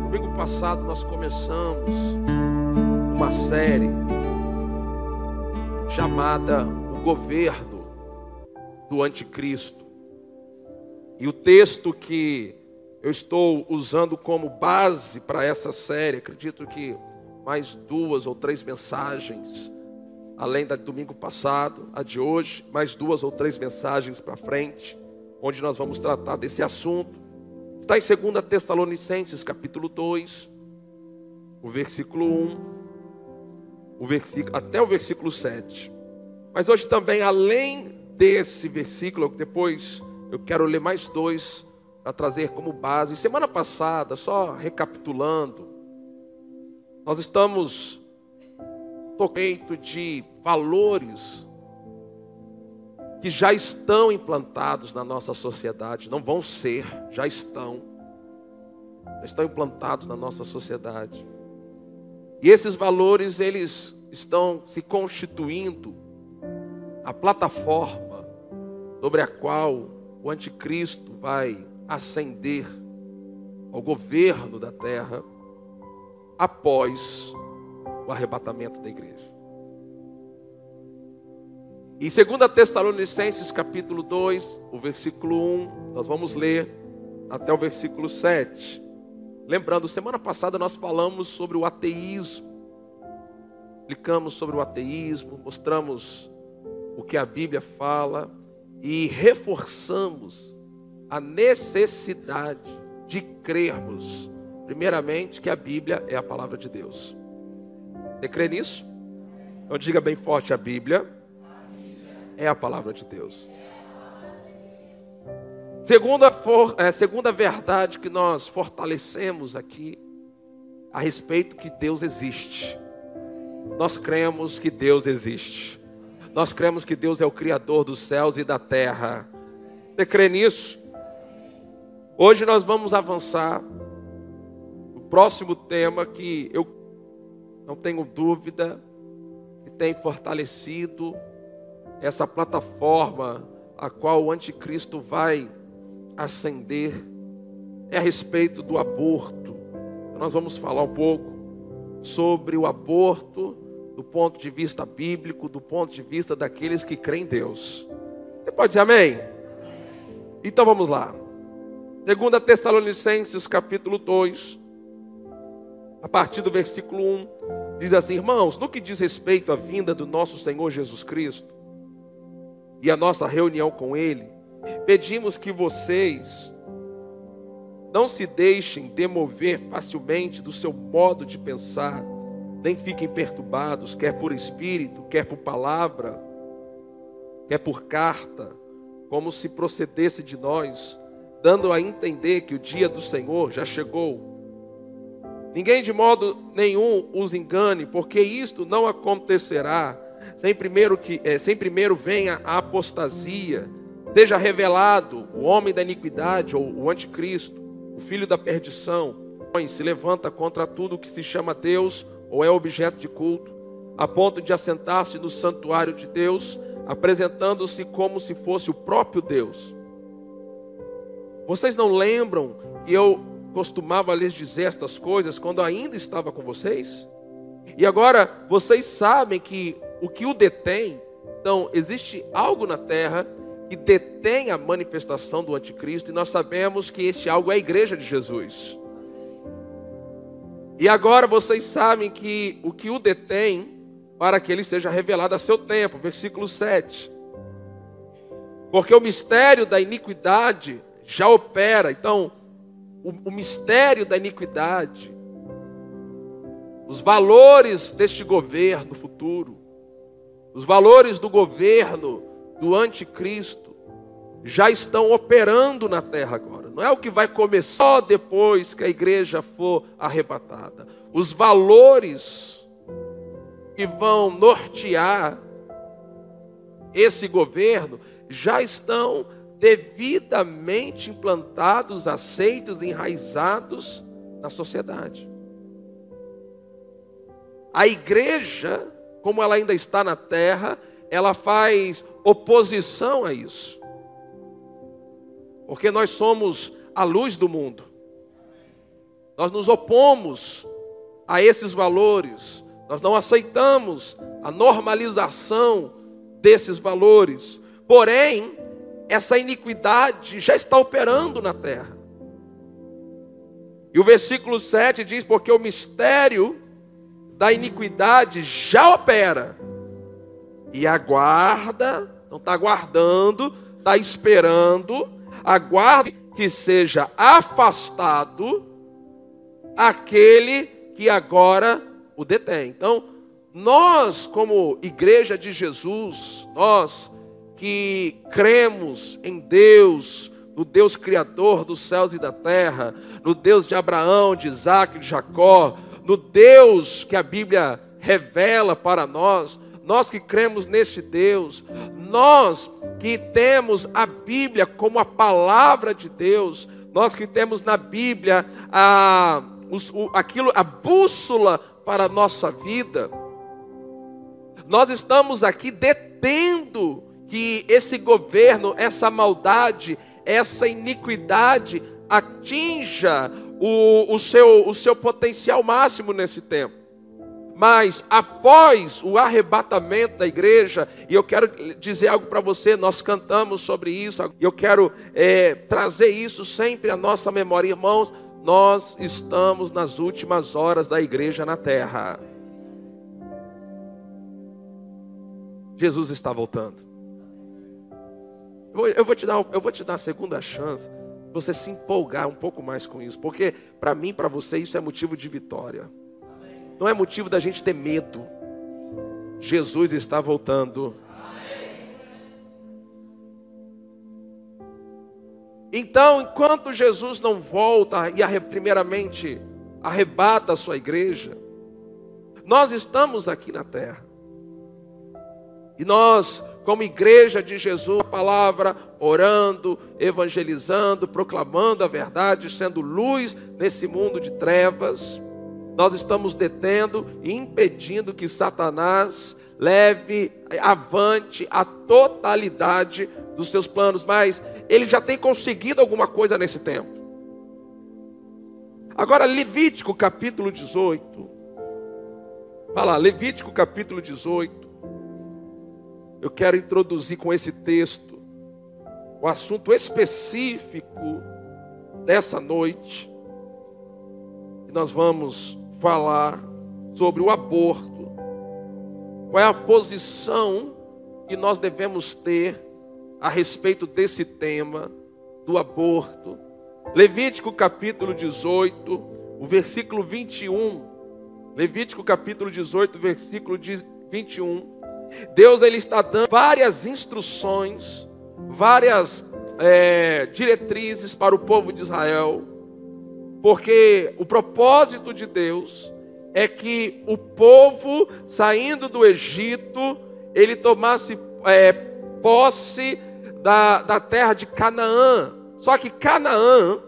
Domingo passado nós começamos uma série chamada O Governo do Anticristo. E o texto que eu estou usando como base para essa série, acredito que mais 2 ou 3 mensagens, além da de domingo passado, a de hoje, mais 2 ou 3 mensagens para frente, onde nós vamos tratar desse assunto. Está em 2 Tessalonicenses, capítulo 2, o versículo 1, até o versículo 7. Mas hoje também, além desse versículo, depois eu quero ler mais 2 para trazer como base. Semana passada, só recapitulando, nós estamos tocando de valores que já estão implantados na nossa sociedade, não vão ser, já estão implantados na nossa sociedade. E esses valores, eles estão se constituindo a plataforma sobre a qual o anticristo vai ascender ao governo da terra após o arrebatamento da igreja. Em 2 Tessalonicenses capítulo 2, o versículo 1, nós vamos ler até o versículo 7. Lembrando, semana passada nós falamos sobre o ateísmo. Explicamos sobre o ateísmo, mostramos o que a Bíblia fala e reforçamos a necessidade de crermos, primeiramente, que a Bíblia é a palavra de Deus. Você crê nisso? Então diga bem forte: a Bíblia é a palavra de Deus. Segunda verdade que nós fortalecemos aqui, a respeito que Deus existe. Nós cremos que Deus existe. Nós cremos que Deus é o Criador dos céus e da terra. Você crê nisso? Hoje nós vamos avançar o próximo tema que eu não tenho dúvida que tem fortalecido essa plataforma a qual o anticristo vai ascender, é a respeito do aborto. Nós vamos falar um pouco sobre o aborto do ponto de vista bíblico, do ponto de vista daqueles que creem em Deus. Você pode dizer amém? Então vamos lá. 2 Tessalonicenses capítulo 2, a partir do versículo 1, diz assim: irmãos, no que diz respeito à vinda do nosso Senhor Jesus Cristo e a nossa reunião com Ele, pedimos que vocês não se deixem demover facilmente do seu modo de pensar, nem fiquem perturbados, quer por espírito, quer por palavra, quer por carta, como se procedesse de nós, dando a entender que o dia do Senhor já chegou. Ninguém de modo nenhum os engane, porque isto não acontecerá sem primeiro venha a apostasia, seja revelado o homem da iniquidade ou o anticristo, o filho da perdição, se levanta contra tudo que se chama Deus ou é objeto de culto, a ponto de assentar-se no santuário de Deus, apresentando-se como se fosse o próprio Deus. Vocês não lembram que eu costumava lhes dizer estas coisas quando ainda estava com vocês? E agora vocês sabem que o que o detém, então existe algo na terra que detém a manifestação do anticristo, e nós sabemos que esse algo é a igreja de Jesus. E agora vocês sabem que o que o detém, para que ele seja revelado a seu tempo, versículo 7. Porque o mistério da iniquidade já opera. Então, o mistério da iniquidade, os valores deste governo futuro, os valores do governo do anticristo, já estão operando na terra agora. Não é o que vai começar depois que a igreja for arrebatada. Os valores que vão nortear esse governo já estão devidamente implantados, aceitos, enraizados na sociedade. A igreja, como ela ainda está na terra, ela faz oposição a isso. Porque nós somos a luz do mundo. Nós nos opomos a esses valores. Nós não aceitamos a normalização desses valores. Porém, essa iniquidade já está operando na terra. E o versículo 7 diz: porque o mistério da iniquidade já opera. E aguarda, não está aguardando, está esperando, aguarda que seja afastado aquele que agora o detém. Então, nós como igreja de Jesus, nós que cremos em Deus, no Deus Criador dos céus e da terra, no Deus de Abraão, de Isaac, de Jacó, no Deus que a Bíblia revela para nós, nós que cremos nesse Deus, nós que temos a Bíblia como a palavra de Deus, nós que temos na Bíblia a bússola para a nossa vida, nós estamos aqui detendo que esse governo, essa maldade, essa iniquidade atinja o seu potencial máximo nesse tempo. Mas após o arrebatamento da igreja, e eu quero dizer algo para você, nós cantamos sobre isso, e eu quero trazer isso sempre à nossa memória. Irmãos, nós estamos nas últimas horas da igreja na terra. Jesus está voltando. Eu vou te dar a segunda chance, você se empolgar um pouco mais com isso, porque para mim, para você, isso é motivo de vitória. Não é motivo da gente ter medo. Jesus está voltando. Então, enquanto Jesus não volta e primeiramente arrebata a sua igreja, nós estamos aqui na terra. E nós, como igreja de Jesus, a palavra, orando, evangelizando, proclamando a verdade, sendo luz nesse mundo de trevas, nós estamos detendo e impedindo que Satanás leve avante a totalidade dos seus planos. Mas ele já tem conseguido alguma coisa nesse tempo. Agora, Levítico capítulo 18. Vai lá, Levítico capítulo 18. Eu quero introduzir com esse texto o assunto específico dessa noite. E nós vamos falar sobre o aborto. Qual é a posição que nós devemos ter a respeito desse tema do aborto? Levítico capítulo 18, o versículo 21. Levítico capítulo 18, versículo 21. Deus, ele está dando várias instruções, várias diretrizes para o povo de Israel, porque o propósito de Deus é que o povo, saindo do Egito, ele tomasse posse da terra de Canaã. Só que Canaã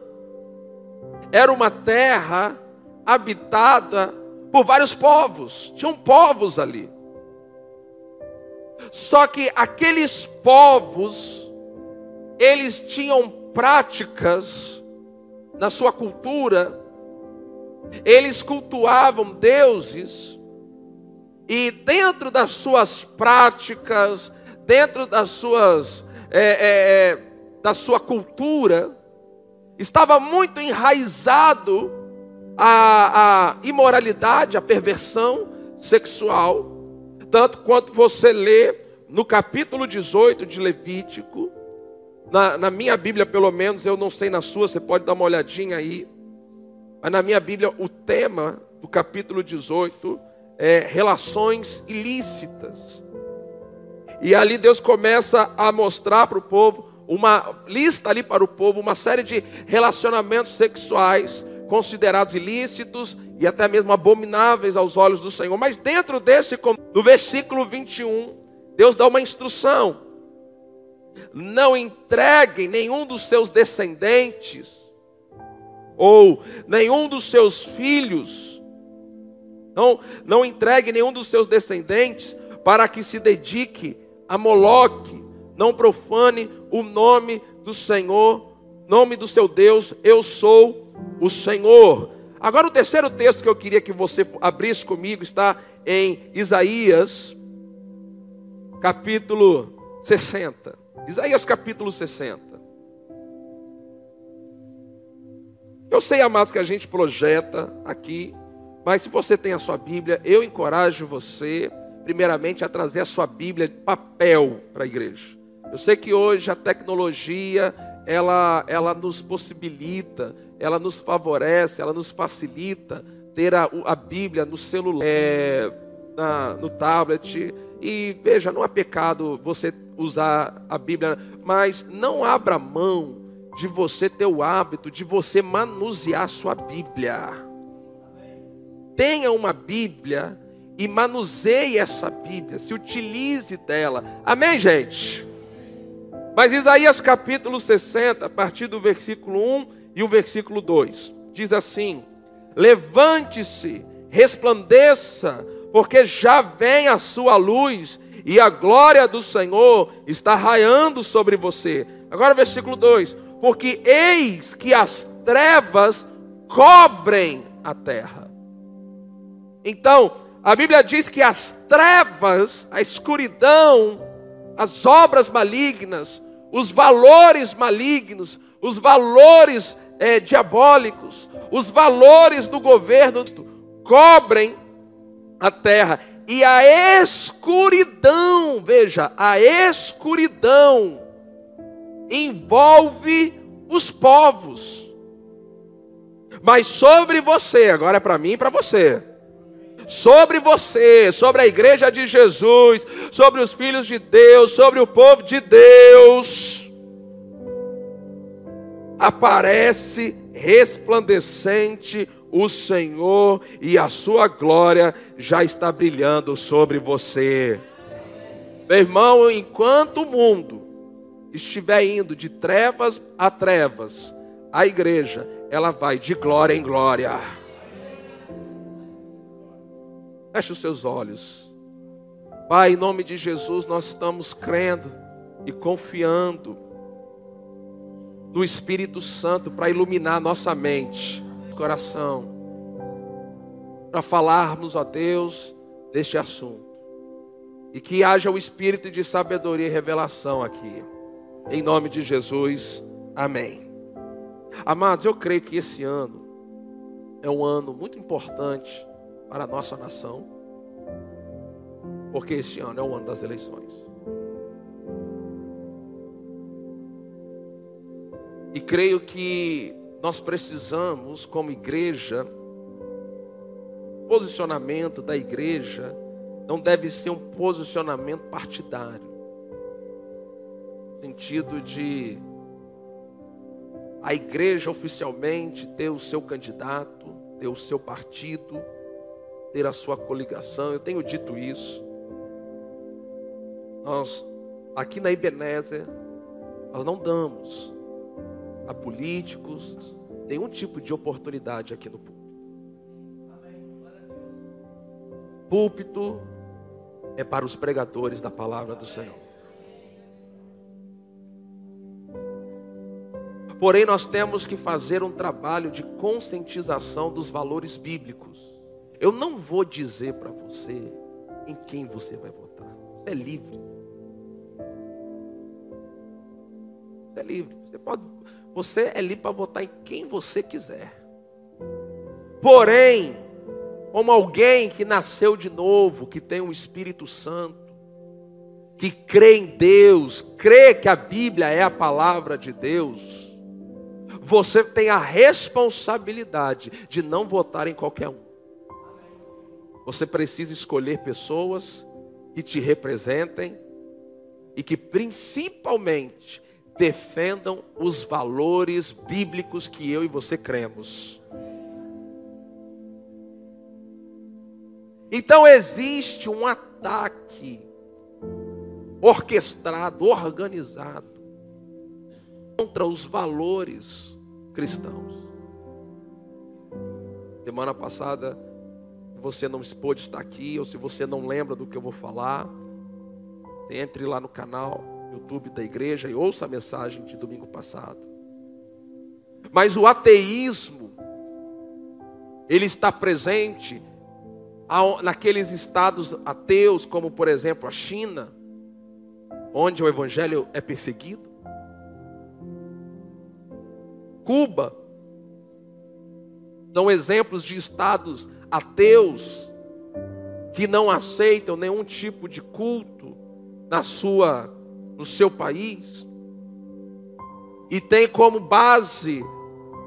era uma terra habitada por vários povos, tinham povos ali. Só que aqueles povos, eles tinham práticas na sua cultura, eles cultuavam deuses, e dentro das suas práticas, dentro das suas, da sua cultura, estava muito enraizado a imoralidade, a perversão sexual. Tanto quanto você lê no capítulo 18 de Levítico, na minha Bíblia pelo menos, eu não sei na sua, você pode dar uma olhadinha aí, mas na minha Bíblia o tema do capítulo 18 é relações ilícitas. E ali Deus começa a mostrar para o povo, lista ali para o povo, uma série de relacionamentos sexuais considerados ilícitos e até mesmo abomináveis aos olhos do Senhor. Mas dentro desse, no versículo 21, Deus dá uma instrução: não entreguem nenhum dos seus descendentes ou nenhum dos seus filhos, não entregue nenhum dos seus descendentes para que se dedique a Moloque, não profane o nome do Senhor nome do seu Deus, eu sou o Senhor. Agora o terceiro texto que eu queria que você abrisse comigo está em Isaías, capítulo 60. Isaías capítulo 60. Eu sei, amados, que a gente projeta aqui, mas se você tem a sua Bíblia, eu encorajo você, primeiramente, a trazer a sua Bíblia de papel para a igreja. Eu sei que hoje a tecnologia, ela nos possibilita, ela nos favorece, ela nos facilita ter a Bíblia no celular, no tablet. E veja, não é pecado você usar a Bíblia, mas não abra mão de você ter o hábito de você manusear sua Bíblia. Tenha uma Bíblia e manuseie essa Bíblia, se utilize dela. Amém, gente? Mas Isaías capítulo 60, a partir do versículo 1 e o versículo 2, diz assim: levante-se, resplandeça, porque já vem a sua luz, e a glória do Senhor está raiando sobre você. Agora versículo 2: porque eis que as trevas cobrem a terra. Então, a Bíblia diz que as trevas, a escuridão, as obras malignas, os valores malignos, os valores diabólicos, os valores do governo cobrem a terra. E a escuridão, veja, a escuridão envolve os povos. Mas sobre você, agora é para mim e para você, sobre você, sobre a igreja de Jesus, sobre os filhos de Deus, sobre o povo de Deus, aparece resplandecente o Senhor, e a sua glória já está brilhando sobre você. Meu irmão, enquanto o mundo estiver indo de trevas a trevas, a igreja, ela vai de glória em glória. Feche os seus olhos. Pai, em nome de Jesus, nós estamos crendo e confiando no Espírito Santo para iluminar nossa mente, coração, para falarmos, ó Deus, deste assunto. E que haja o espírito de sabedoria e revelação aqui. Em nome de Jesus, amém. Amados, eu creio que esse ano é um ano muito importante para a nossa nação, porque esse ano é o ano das eleições. E creio que nós precisamos, como igreja, posicionamento da igreja não deve ser um posicionamento partidário, no sentido de a igreja oficialmente ter o seu candidato, ter o seu partido, ter a sua coligação. Eu tenho dito isso. Nós, aqui na Ebenezer, nós não damos a políticos nenhum tipo de oportunidade aqui no púlpito. Púlpito é para os pregadores da palavra do Senhor. Porém, nós temos que fazer um trabalho de conscientização dos valores bíblicos. Eu não vou dizer para você em quem você vai votar. Você é livre. Você é livre. Você é livre para votar em quem você quiser. Porém, como alguém que nasceu de novo, que tem o Espírito Santo, que crê em Deus, crê que a Bíblia é a palavra de Deus, você tem a responsabilidade de não votar em qualquer um. Você precisa escolher pessoas que te representem e que principalmente defendam os valores bíblicos que eu e você cremos. Então existe um ataque orquestrado, organizado contra os valores cristãos. Semana passada, se você não pôde estar aqui, ou se você não lembra do que eu vou falar, entre lá no canal YouTube da igreja e ouça a mensagem de domingo passado. Mas o ateísmo, ele está presente naqueles estados ateus, como por exemplo a China, onde o evangelho é perseguido. Cuba, são exemplos de estados ateus que não aceitam nenhum tipo de culto no seu país, e tem como base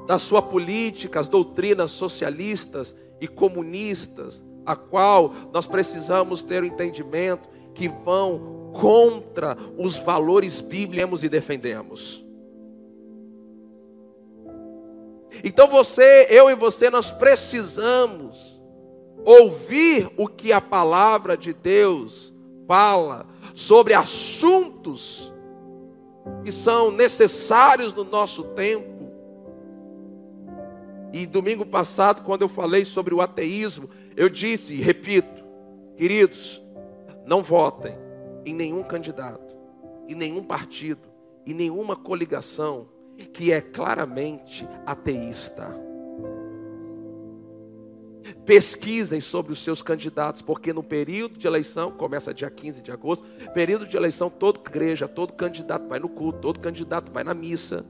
da sua política as doutrinas socialistas e comunistas, a qual nós precisamos ter o entendimento que vão contra os valores bíblicos e defendemos. Então eu e você, nós precisamos ouvir o que a palavra de Deus fala sobre assuntos que são necessários no nosso tempo. E domingo passado, quando eu falei sobre o ateísmo, eu disse e repito, queridos, não votem em nenhum candidato, em nenhum partido, em nenhuma coligação que é claramente ateísta. Pesquisem sobre os seus candidatos, porque no período de eleição, começa dia 15 de agosto, período de eleição, toda igreja, todo candidato vai no culto, todo candidato vai na missa.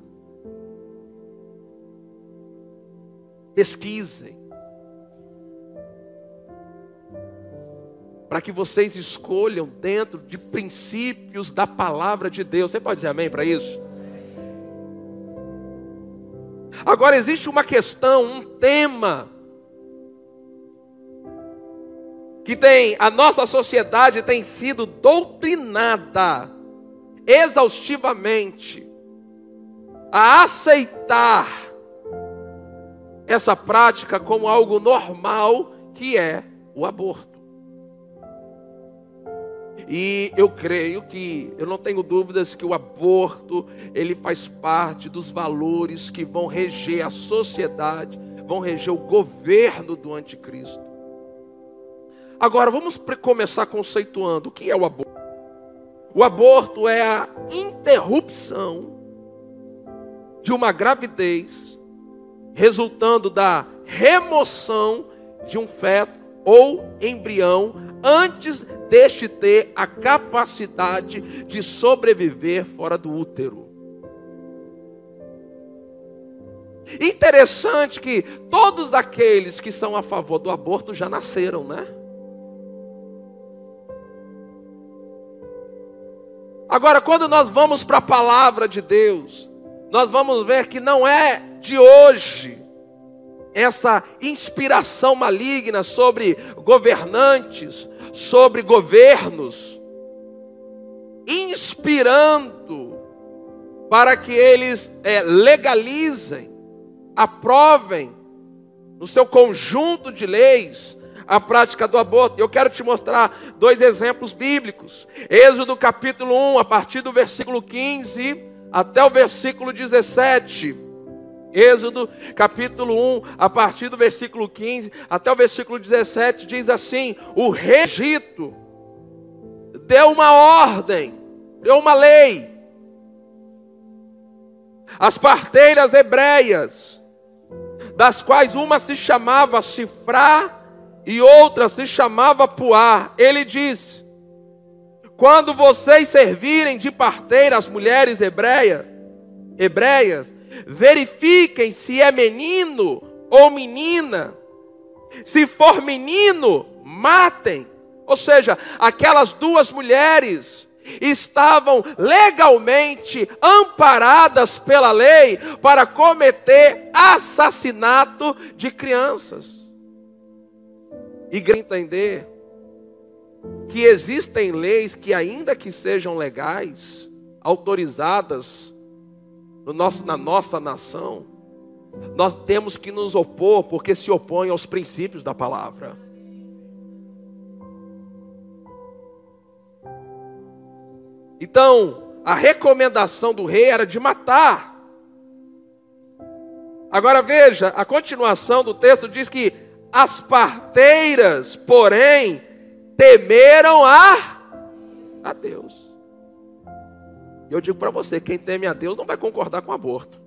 Pesquisem, para que vocês escolham dentro de princípios da palavra de Deus. Você pode dizer amém para isso? Agora existe uma questão, um tema, que a nossa sociedade tem sido doutrinada exaustivamente a aceitar essa prática como algo normal, que é o aborto. E eu creio eu não tenho dúvidas que o aborto, ele faz parte dos valores que vão reger a sociedade, vão reger o governo do anticristo. Agora, vamos começar conceituando o que é o aborto. O aborto é a interrupção de uma gravidez, resultando da remoção de um feto ou embrião, antes deste ter a capacidade de sobreviver fora do útero. Interessante que todos aqueles que são a favor do aborto já nasceram, né? Agora, quando nós vamos para a palavra de Deus, nós vamos ver que não é de hoje essa inspiração maligna sobre governantes, sobre governos, inspirando para que eles legalizem, aprovem no seu conjunto de leis a prática do aborto. Eu quero te mostrar 2 exemplos bíblicos. Êxodo capítulo 1, a partir do versículo 15 até o versículo 17. Êxodo capítulo 1, a partir do versículo 15 até o versículo 17, diz assim: o rei Egito deu uma ordem, deu uma lei. As parteiras hebreias, das quais uma se chamava Sifrá e outra se chamava Puá, ele disse: quando vocês servirem de parteira as mulheres hebreias, verifiquem se é menino ou menina. Se for menino, matem. Ou seja, aquelas 2 mulheres estavam legalmente amparadas pela lei para cometer assassinato de crianças. E entender que existem leis que, ainda que sejam legais, autorizadas na nossa nação, nós temos que nos opor, porque se opõem aos princípios da palavra. Então, a recomendação do rei era de matar. Agora veja, a continuação do texto diz que as parteiras, porém, temeram a Deus. E eu digo para você, quem teme a Deus não vai concordar com o aborto.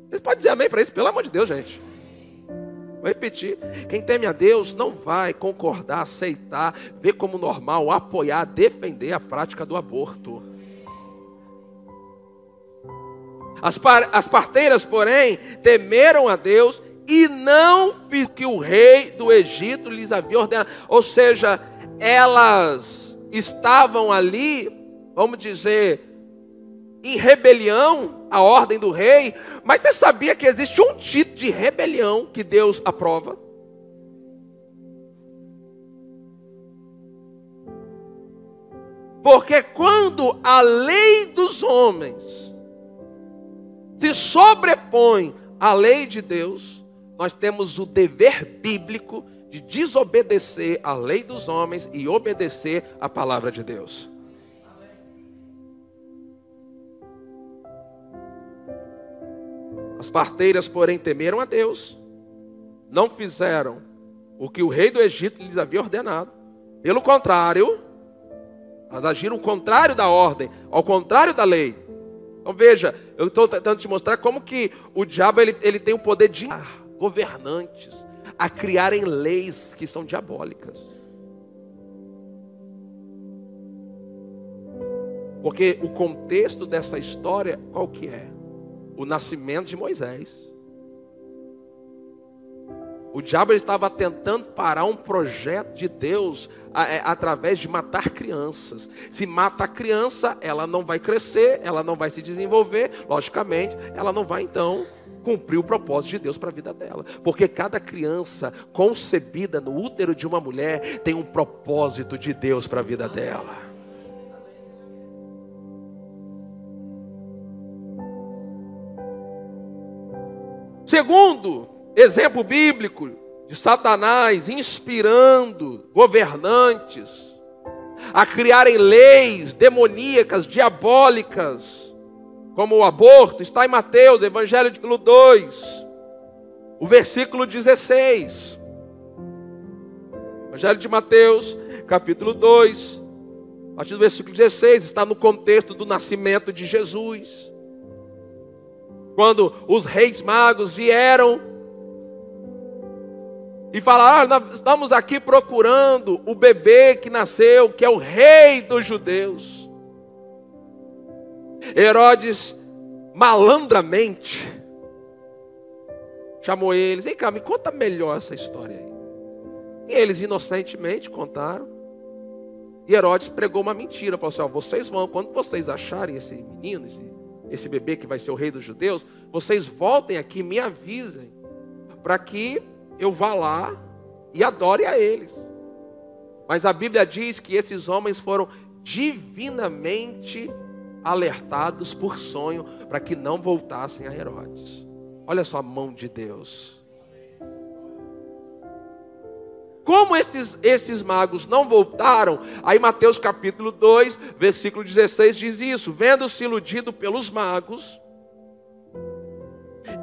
Vocês podem dizer amém para isso? Pelo amor de Deus, gente. Vou repetir. Quem teme a Deus não vai concordar, aceitar, ver como normal, apoiar, defender a prática do aborto. As parteiras, porém, temeram a Deus e não fizeram que o rei do Egito lhes havia ordenado. Ou seja, elas estavam ali, vamos dizer, em rebelião à ordem do rei. Mas você sabia que existe um tipo de rebelião que Deus aprova? Porque quando a lei dos homens se sobrepõe à lei de Deus, nós temos o dever bíblico de desobedecer à lei dos homens e obedecer à palavra de Deus. As parteiras, porém, temeram a Deus, não fizeram o que o rei do Egito lhes havia ordenado. Pelo contrário, elas agiram ao contrário da ordem, ao contrário da lei. Então veja, eu estou tentando te mostrar como que o diabo ele tem o poder de governantes a criarem leis que são diabólicas. Porque o contexto dessa história, qual que é? O nascimento de Moisés. O diabo estava tentando parar um projeto de Deus através de matar crianças. Se mata a criança, ela não vai crescer, ela não vai se desenvolver, logicamente, ela não vai então cumprir o propósito de Deus para a vida dela. Porque cada criança concebida no útero de uma mulher tem um propósito de Deus para a vida dela. Segundo exemplo bíblico de Satanás inspirando governantes a criarem leis demoníacas, diabólicas, como o aborto, está em Mateus, Evangelho de 2, o versículo 16. Evangelho de Mateus, capítulo 2, a partir do versículo 16, está no contexto do nascimento de Jesus. Quando os reis magos vieram e falaram: nós estamos aqui procurando o bebê que nasceu, que é o rei dos judeus. Herodes, malandramente, chamou eles: vem cá, me conta melhor essa história aí. E eles inocentemente contaram. E Herodes pregou uma mentira, falou assim: ó, vocês vão, quando vocês acharem esse menino, esse bebê que vai ser o rei dos judeus, vocês voltem aqui e me avisem, para que eu vá lá e adore a eles. Mas a Bíblia diz que esses homens foram divinamente alertados por sonho, para que não voltassem a Herodes. Olha só a mão de Deus. Como esses magos não voltaram, aí Mateus capítulo 2, versículo 16 diz isso: vendo-se iludido pelos magos,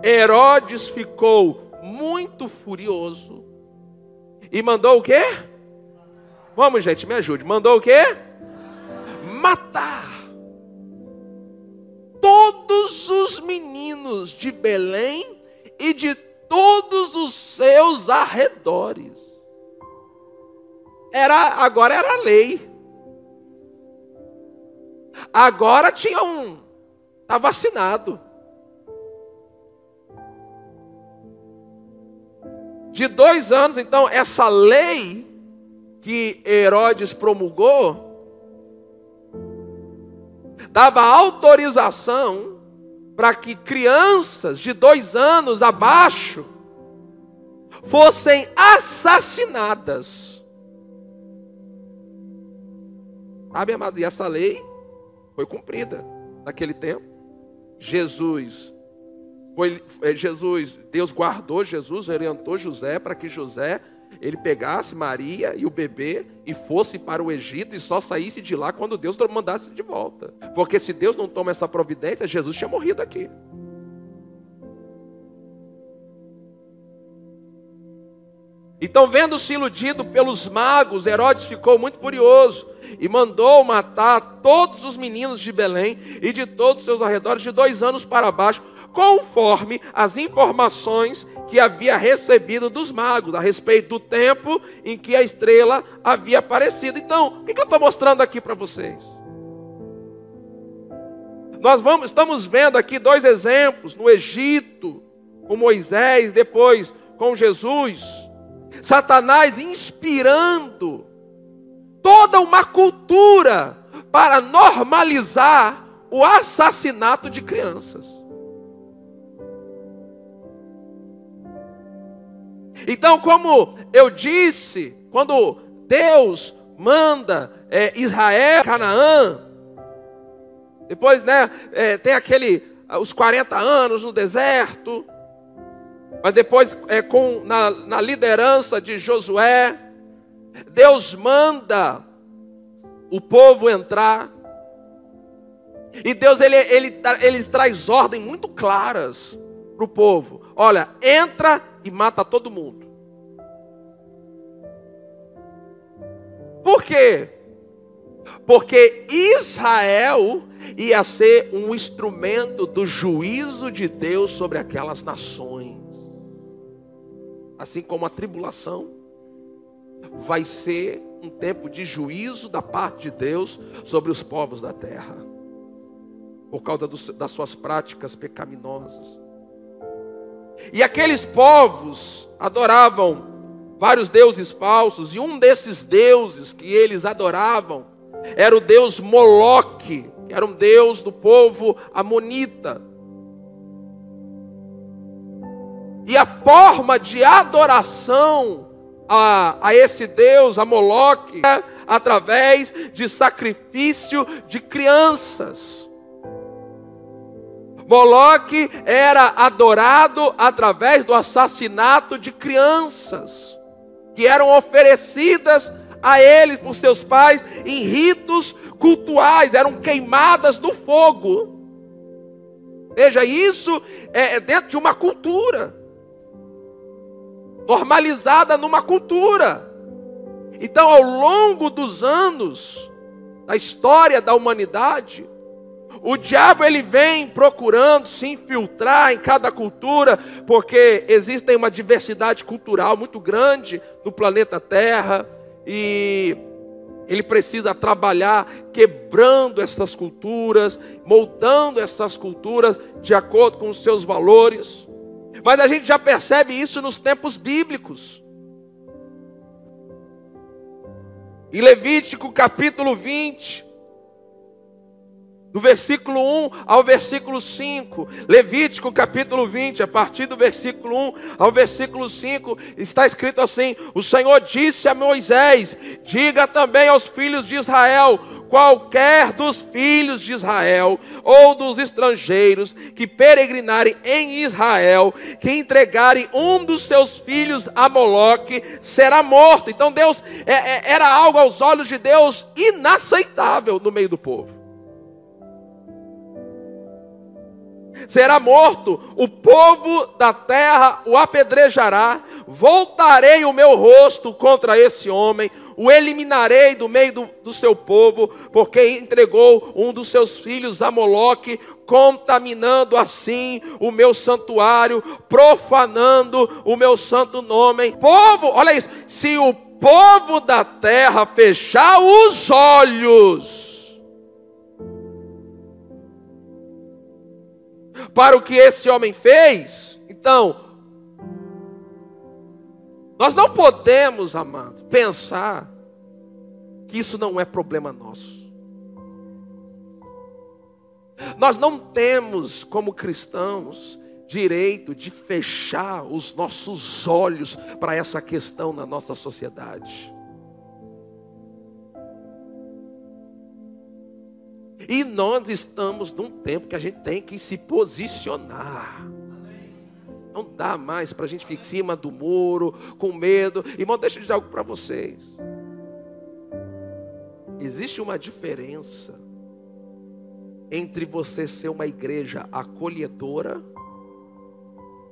Herodes ficou muito furioso e mandou o quê? Vamos, gente, me ajude. Mandou o quê? Matar todos os meninos de Belém e de todos os seus arredores. Agora era lei. Agora tinha está vacinado. De 2 anos, então, essa lei que Herodes promulgou dava autorização para que crianças de 2 anos abaixo fossem assassinadas. Sabe, amado? E essa lei foi cumprida naquele tempo. Deus guardou Jesus, orientou José para que José, ele pegasse Maria e o bebê e fosse para o Egito e só saísse de lá quando Deus mandasse de volta. Porque se Deus não toma essa providência, Jesus tinha morrido aqui. Então, vendo-se iludido pelos magos, Herodes ficou muito furioso e mandou matar todos os meninos de Belém e de todos os seus arredores de 2 anos para baixo, conforme as informações que havia recebido dos magos a respeito do tempo em que a estrela havia aparecido. Então, o que eu estou mostrando aqui para vocês? Estamos vendo aqui dois exemplos, no Egito, com Moisés, depois com Jesus. Satanás inspirando toda uma cultura para normalizar o assassinato de crianças. Então, como eu disse, quando Deus manda Israel, Canaã, depois tem os 40 anos no deserto, mas depois na liderança de Josué, Deus manda o povo entrar, e Deus ele traz ordens muito claras para o povo. Olha, entra e mata todo mundo. Por quê? Porque Israel ia ser um instrumento do juízo de Deus sobre aquelas nações. Assim como a tribulação vai ser um tempo de juízo da parte de Deus sobre os povos da terra, por causa das suas práticas pecaminosas. E aqueles povos adoravam vários deuses falsos, e um desses deuses que eles adoravam era o deus Moloque, que era um deus do povo amonita. E a forma de adoração a esse deus, a Moloque, é através de sacrifício de crianças. Moloque era adorado através do assassinato de crianças, que eram oferecidas a ele por seus pais em ritos cultuais, eram queimadas no fogo. Veja, isso é dentro de uma cultura, normalizada numa cultura. Então, ao longo dos anos, da história da humanidade, o diabo ele vem procurando se infiltrar em cada cultura, porque existe uma diversidade cultural muito grande no planeta Terra, e ele precisa trabalhar quebrando essas culturas, moldando essas culturas de acordo com os seus valores. Mas a gente já percebe isso nos tempos bíblicos. Em Levítico capítulo 20, do versículo 1 ao versículo 5. Levítico capítulo 20, a partir do versículo 1 ao versículo 5, está escrito assim: o Senhor disse a Moisés: diga também aos filhos de Israel, qualquer dos filhos de Israel ou dos estrangeiros que peregrinarem em Israel, que entregarem um dos seus filhos a Moloque, será morto. Então Deus, era algo aos olhos de Deus inaceitável no meio do povo. Será morto, o povo da terra o apedrejará, voltarei o meu rosto contra esse homem, o eliminarei do meio do seu povo, porque entregou um dos seus filhos a Moloque, contaminando assim o meu santuário, profanando o meu santo nome. Povo, olha isso, se o povo da terra fechar os olhos para o que esse homem fez, então, nós não podemos, amados, pensar que isso não é problema nosso. Nós não temos, como cristãos, direito de fechar os nossos olhos para essa questão na nossa sociedade. E nós estamos num tempo que a gente tem que se posicionar. Não dá mais para a gente ficar em cima do muro, com medo. Irmão, deixa eu dizer algo para vocês. Existe uma diferença entre você ser uma igreja acolhedora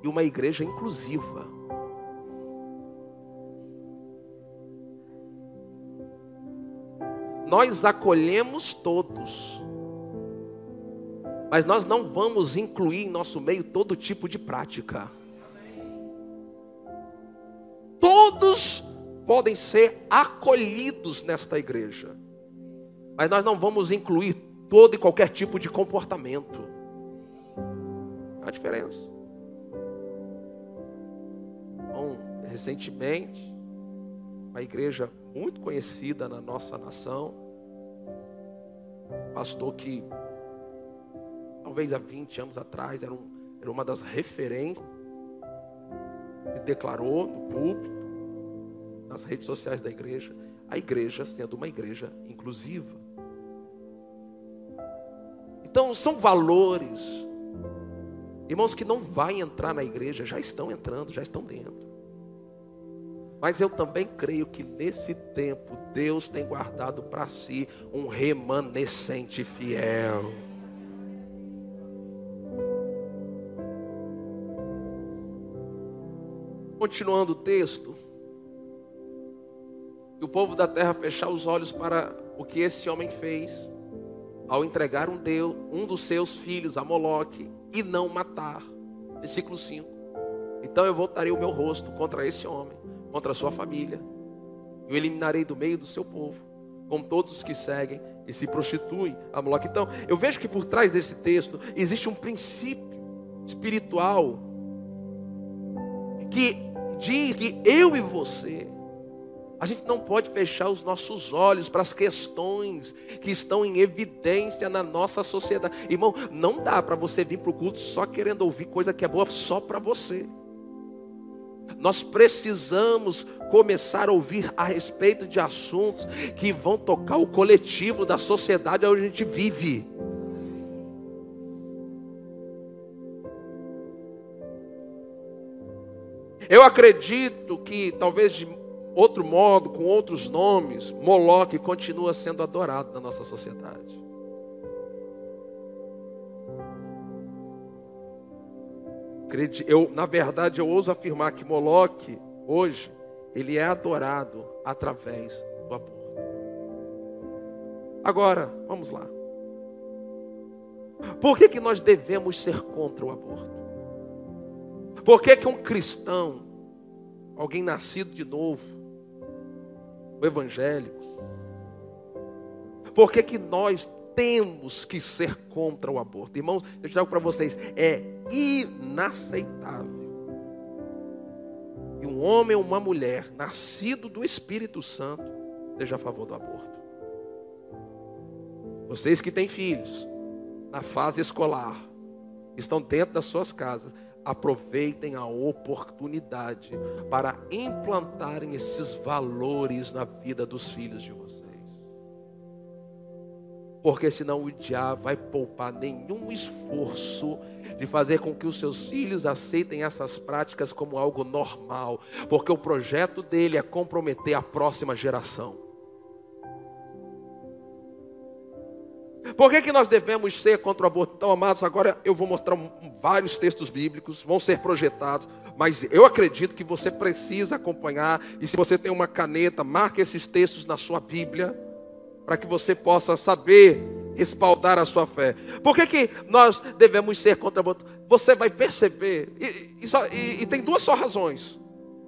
e uma igreja inclusiva. Nós acolhemos todos, Mas nós não vamos incluir em nosso meio todo tipo de prática. Todos podem ser acolhidos nesta igreja, mas nós não vamos incluir todo e qualquer tipo de comportamento. Há diferença. Bom, recentemente, uma igreja muito conhecida na nossa nação, pastor que talvez há 20 anos atrás era uma das referências, que declarou no púlpito, nas redes sociais da igreja, a igreja sendo uma igreja inclusiva. Então são valores, irmãos, que não vai entrar na igreja, já estão entrando, já estão dentro. Mas eu também creio que nesse tempo Deus tem guardado para si um remanescente fiel. Continuando o texto, o povo da terra fechar os olhos para o que esse homem fez ao entregar um dos seus filhos a Moloque e não matar. Versículo 5. Então eu voltarei o meu rosto contra esse homem, contra a sua família, e o eliminarei do meio do seu povo, como todos os que seguem e se prostituem a Moloque. Então eu vejo que por trás desse texto existe um princípio espiritual que diz que eu e você, a gente não pode fechar os nossos olhos para as questões que estão em evidência na nossa sociedade. Irmão, não dá para você vir para o culto só querendo ouvir coisa que é boa só para você. Nós precisamos começar a ouvir a respeito de assuntos que vão tocar o coletivo da sociedade onde a gente vive. Eu acredito que talvez de outro modo, com outros nomes, Moloque continua sendo adorado na nossa sociedade. Na verdade, eu ouso afirmar que Moloque, hoje, ele é adorado através do aborto. Agora, vamos lá. Por que nós devemos ser contra o aborto? Por que um cristão, alguém nascido de novo, o evangélico, por que nós temos que ser contra o aborto? Irmãos, eu digo para vocês, é inaceitável que um homem ou uma mulher nascido do Espírito Santo seja a favor do aborto. Vocês que têm filhos na fase escolar, estão dentro das suas casas, aproveitem a oportunidade para implantarem esses valores na vida dos filhos de vocês. Porque senão o diabo vai poupar nenhum esforço de fazer com que os seus filhos aceitem essas práticas como algo normal. Porque o projeto dele é comprometer a próxima geração. Por que nós devemos ser contra o aborto? Então, amados, agora eu vou mostrar vários textos bíblicos, vão ser projetados, mas eu acredito que você precisa acompanhar, e se você tem uma caneta, marque esses textos na sua Bíblia, para que você possa saber respaldar a sua fé. Por que nós devemos ser contra o aborto? Você vai perceber, e tem duas só razões,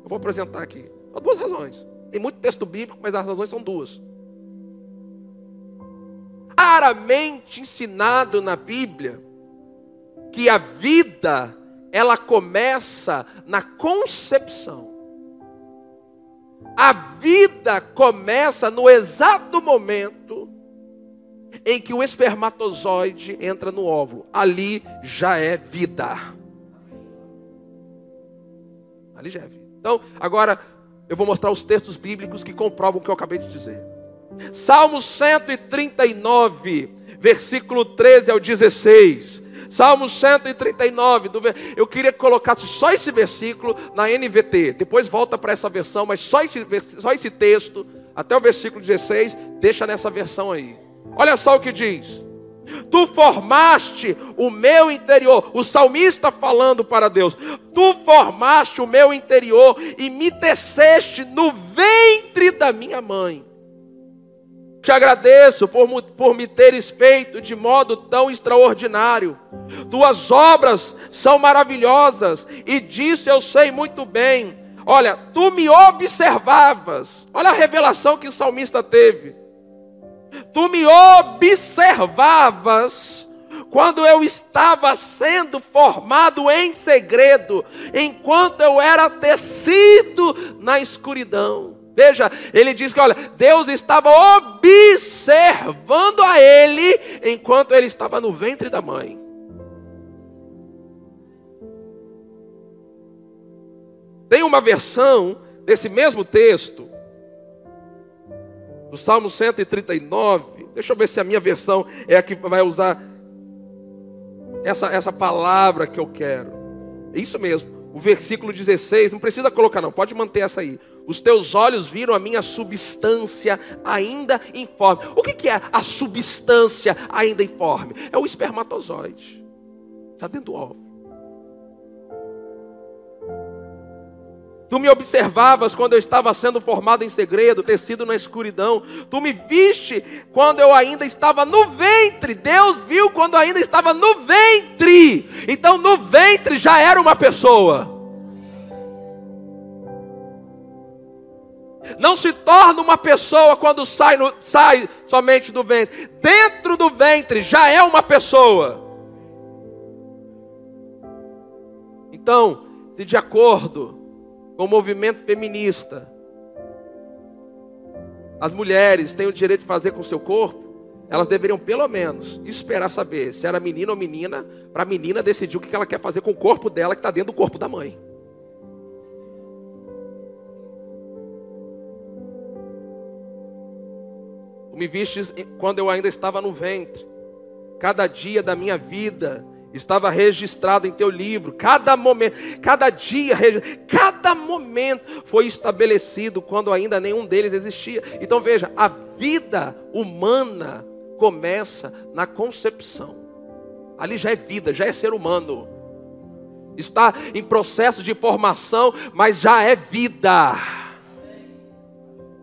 eu vou apresentar aqui, só duas razões. Tem muito texto bíblico, mas as razões são duas. Claramente ensinado na Bíblia que a vida, ela começa na concepção. A vida começa no exato momento em que o espermatozoide entra no óvulo. Ali já é vida. Ali já é vida. Então, agora eu vou mostrar os textos bíblicos que comprovam o que eu acabei de dizer. Salmo 139, versículo 13 ao 16. Salmo 139, eu queria que colocasse só esse versículo na NVT. Depois volta para essa versão, mas só esse texto, até o versículo 16, deixa nessa versão aí. Olha só o que diz. Tu formaste o meu interior. O salmista falando para Deus. Tu formaste o meu interior e me teceste no ventre da minha mãe. Te agradeço por me teres feito de modo tão extraordinário. Tuas obras são maravilhosas, e disso eu sei muito bem. Olha, tu me observavas. Olha a revelação que o salmista teve. Tu me observavas quando eu estava sendo formado em segredo, enquanto eu era tecido na escuridão. Veja, ele diz que, olha, Deus estava observando a ele enquanto ele estava no ventre da mãe. Tem uma versão desse mesmo texto, do Salmo 139. Deixa eu ver se a minha versão é a que vai usar essa palavra que eu quero. É isso mesmo. O versículo 16, não precisa colocar não, pode manter essa aí. Os teus olhos viram a minha substância ainda informe. O que é a substância ainda informe? É o espermatozoide. Está dentro do óvulo. Tu me observavas quando eu estava sendo formado em segredo, tecido na escuridão. Tu me viste quando eu ainda estava no ventre. Deus viu quando eu ainda estava no ventre. Então no ventre já era uma pessoa. Não se torna uma pessoa quando sai somente do ventre. Dentro do ventre já é uma pessoa. Então, de acordo com o movimento feminista, as mulheres têm o direito de fazer com o seu corpo, elas deveriam pelo menos esperar saber se era menino ou menina, para a menina decidir o que ela quer fazer com o corpo dela, que está dentro do corpo da mãe. Tu me vistes quando eu ainda estava no ventre. Cada dia da minha vida estava registrado em teu livro. Cada momento, cada dia, cada momento foi estabelecido quando ainda nenhum deles existia. Então veja, a vida humana começa na concepção. Ali já é vida, já é ser humano. Está em processo de formação, mas já é vida.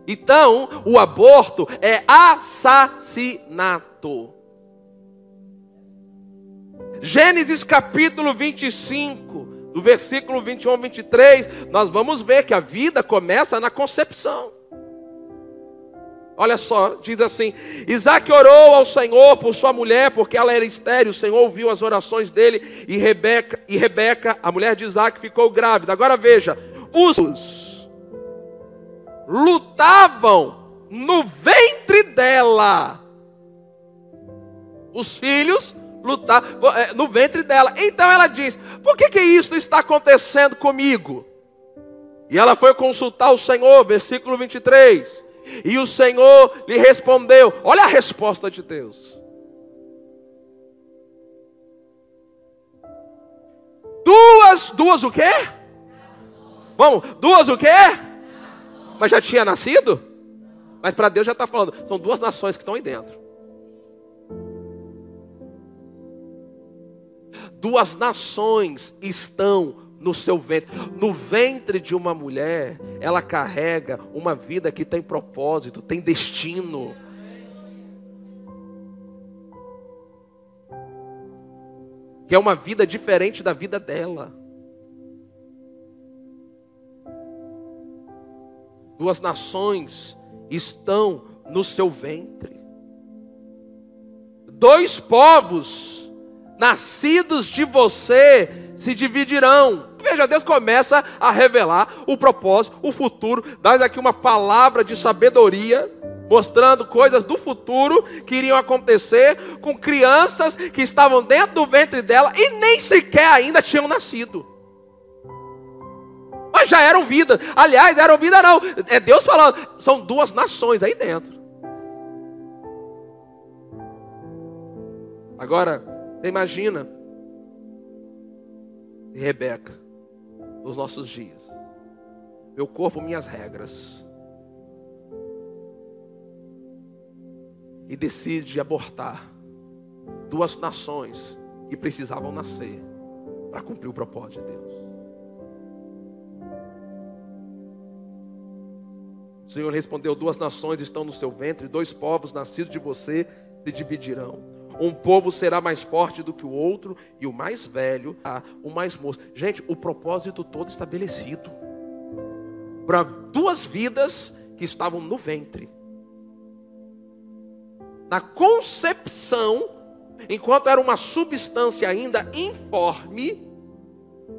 Então, o aborto é assassinato. Gênesis capítulo 25, do versículo 21 ao 23, nós vamos ver que a vida começa na concepção. Olha só, diz assim: Isaac orou ao Senhor por sua mulher, porque ela era estéril. O Senhor ouviu as orações dele, e Rebeca, a mulher de Isaac, ficou grávida. Agora veja, os lutavam no ventre dela. Os filhos lutavam no ventre dela. Então ela diz: por que isso está acontecendo comigo? E ela foi consultar o Senhor, versículo 23. E o Senhor lhe respondeu. Olha a resposta de Deus. Duas o quê? Vamos, duas o quê? Mas já tinha nascido? Mas para Deus já está falando, são duas nações que estão aí dentro. Duas nações estão no seu ventre. No ventre de uma mulher, ela carrega uma vida que tem propósito, tem destino. Que é uma vida diferente da vida dela. Duas nações estão no seu ventre. Dois povos nascidos de você se dividirão. Veja, Deus começa a revelar o propósito, o futuro. Dá aqui uma palavra de sabedoria, mostrando coisas do futuro que iriam acontecer com crianças que estavam dentro do ventre dela e nem sequer ainda tinham nascido. Mas já eram vida. Aliás, eram vida não. É Deus falando, são duas nações aí dentro. Agora, você imagina Rebeca, nos nossos dias. Meu corpo, minhas regras. E decide abortar duas nações que precisavam nascer para cumprir o propósito de Deus. O Senhor respondeu: 2 nações estão no seu ventre, 2 povos nascidos de você se dividirão. Um povo será mais forte do que o outro, e o mais velho, o mais moço. Gente, o propósito todo estabelecido para 2 vidas que estavam no ventre. Na concepção, enquanto era uma substância ainda informe,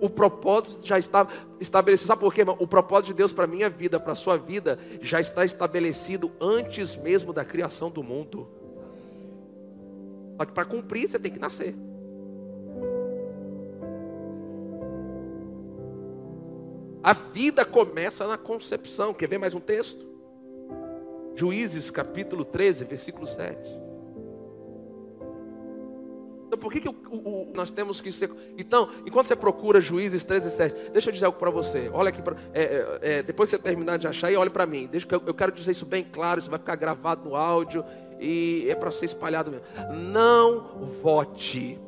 o propósito já estava estabelecido. Sabe por quê, irmão? O propósito de Deus para a minha vida, para a sua vida, já está estabelecido antes mesmo da criação do mundo. Só que para cumprir, você tem que nascer. A vida começa na concepção. Quer ver mais um texto? Juízes capítulo 13, versículo 7. Então por que nós temos que ser... Então, enquanto você procura Juízes 13, 7, deixa eu dizer algo para você. Olha aqui, depois que você terminar de achar, olhe para mim. Eu quero dizer isso bem claro, isso vai ficar gravado no áudio e é para ser espalhado mesmo. Não vote.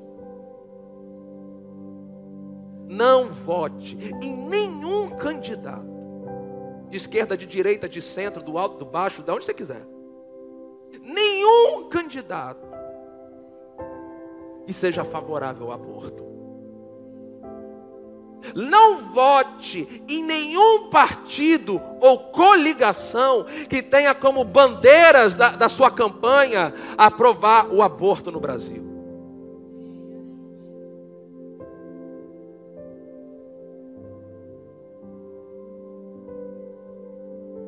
Não vote em nenhum candidato. De esquerda, de direita, de centro, do alto, do baixo, de onde você quiser. Nenhum candidato que seja favorável ao aborto. Não vote em nenhum partido ou coligação que tenha como bandeiras da sua campanha aprovar o aborto no Brasil.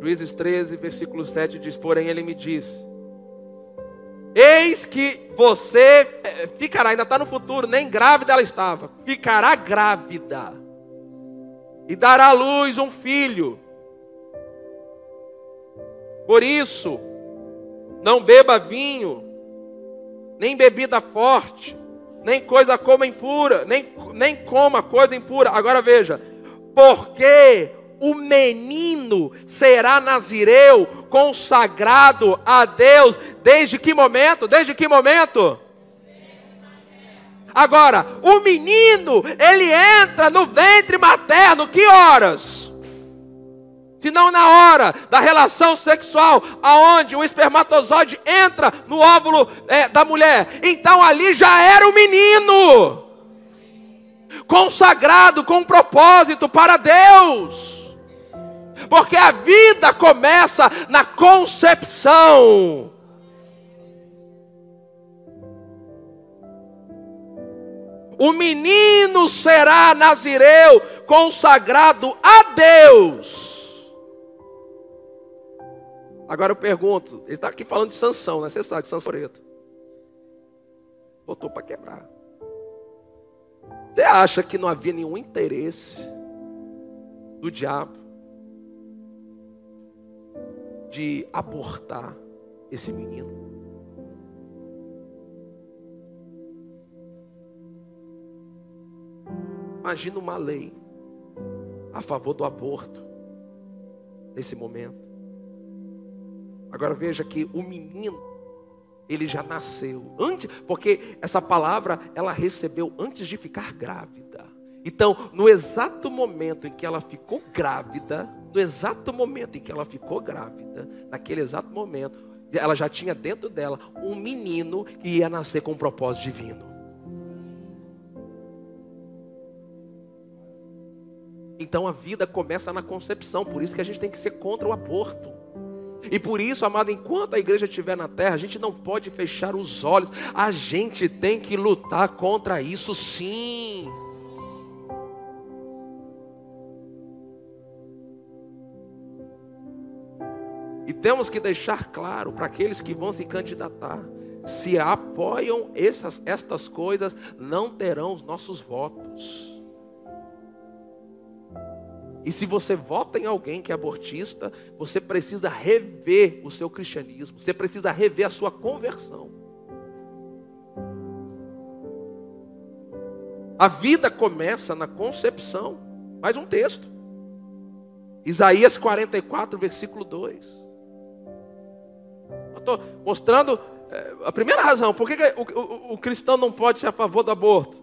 Juízes 13, versículo 7 diz: porém ele me disse: eis que você ficará, ainda está no futuro, nem grávida ela estava, ficará grávida e dará à luz um filho. Por isso, não beba vinho, nem bebida forte, nem coisa coma impura, nem coma coisa impura. Agora veja, porque o menino será nazireu, consagrado a Deus, desde que momento? Desde que momento? Agora, o menino, ele entra no ventre materno, que horas? Se não na hora da relação sexual, aonde o espermatozoide entra no óvulo da mulher. Então ali já era o menino, consagrado com um propósito para Deus. Porque a vida começa na concepção. O menino será nazireu, consagrado a Deus. Agora eu pergunto, ele está aqui falando de Sansão, né? Você sabe que Sansão botou para quebrar. Você acha que não havia nenhum interesse do diabo de abortar esse menino? Imagina uma lei a favor do aborto nesse momento. Agora veja que o menino, ele já nasceu antes, porque essa palavra ela recebeu antes de ficar grávida. Então, no exato momento em que ela ficou grávida, naquele exato momento, ela já tinha dentro dela um menino que ia nascer com um propósito divino. Então a vida começa na concepção, por isso que a gente tem que ser contra o aborto. E por isso, amado, enquanto a igreja estiver na terra, a gente não pode fechar os olhos, a gente tem que lutar contra isso sim. E temos que deixar claro para aqueles que vão se candidatar: se apoiam estas coisas, não terão os nossos votos. E se você vota em alguém que é abortista, você precisa rever o seu cristianismo, você precisa rever a sua conversão. A vida começa na concepção. Mais um texto. Isaías 44, versículo 2. Eu estou mostrando a primeira razão. Por que o cristão não pode ser a favor do aborto?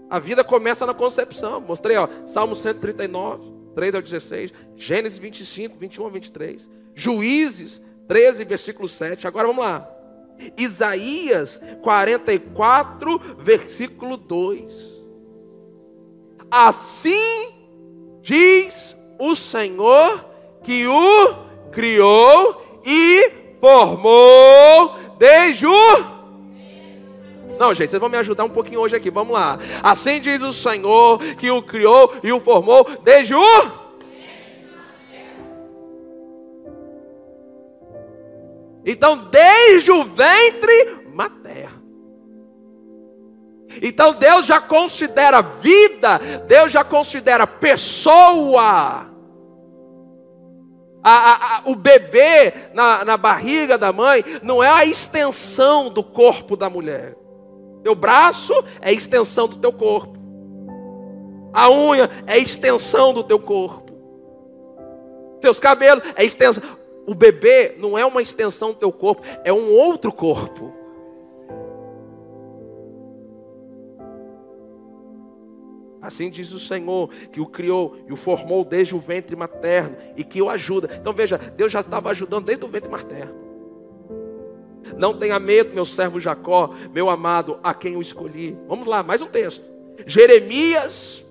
A vida começa na concepção. Mostrei, Salmo 139. 3 ao 16. Gênesis 25, 21 ao 23. Juízes 13, versículo 7. Agora vamos lá. Isaías 44, versículo 2. Assim diz o Senhor que o criou e formou desde o... Não, gente, vocês vão me ajudar um pouquinho hoje aqui, vamos lá. Assim diz o Senhor que o criou e o formou desde o... Então, desde o ventre materno. Então, Deus já considera vida, Deus já considera pessoa. O bebê na barriga da mãe não é a extensão do corpo da mulher. Teu braço é a extensão do teu corpo. A unha é a extensão do teu corpo. Teus cabelos é a extensão. O bebê não é uma extensão do teu corpo, é um outro corpo. Assim diz o Senhor, que o criou e o formou desde o ventre materno e que o ajuda. Então veja, Deus já estava ajudando desde o ventre materno. Não tenha medo, meu servo Jacó, meu amado, a quem eu escolhi. Vamos lá, mais um texto. Jeremias,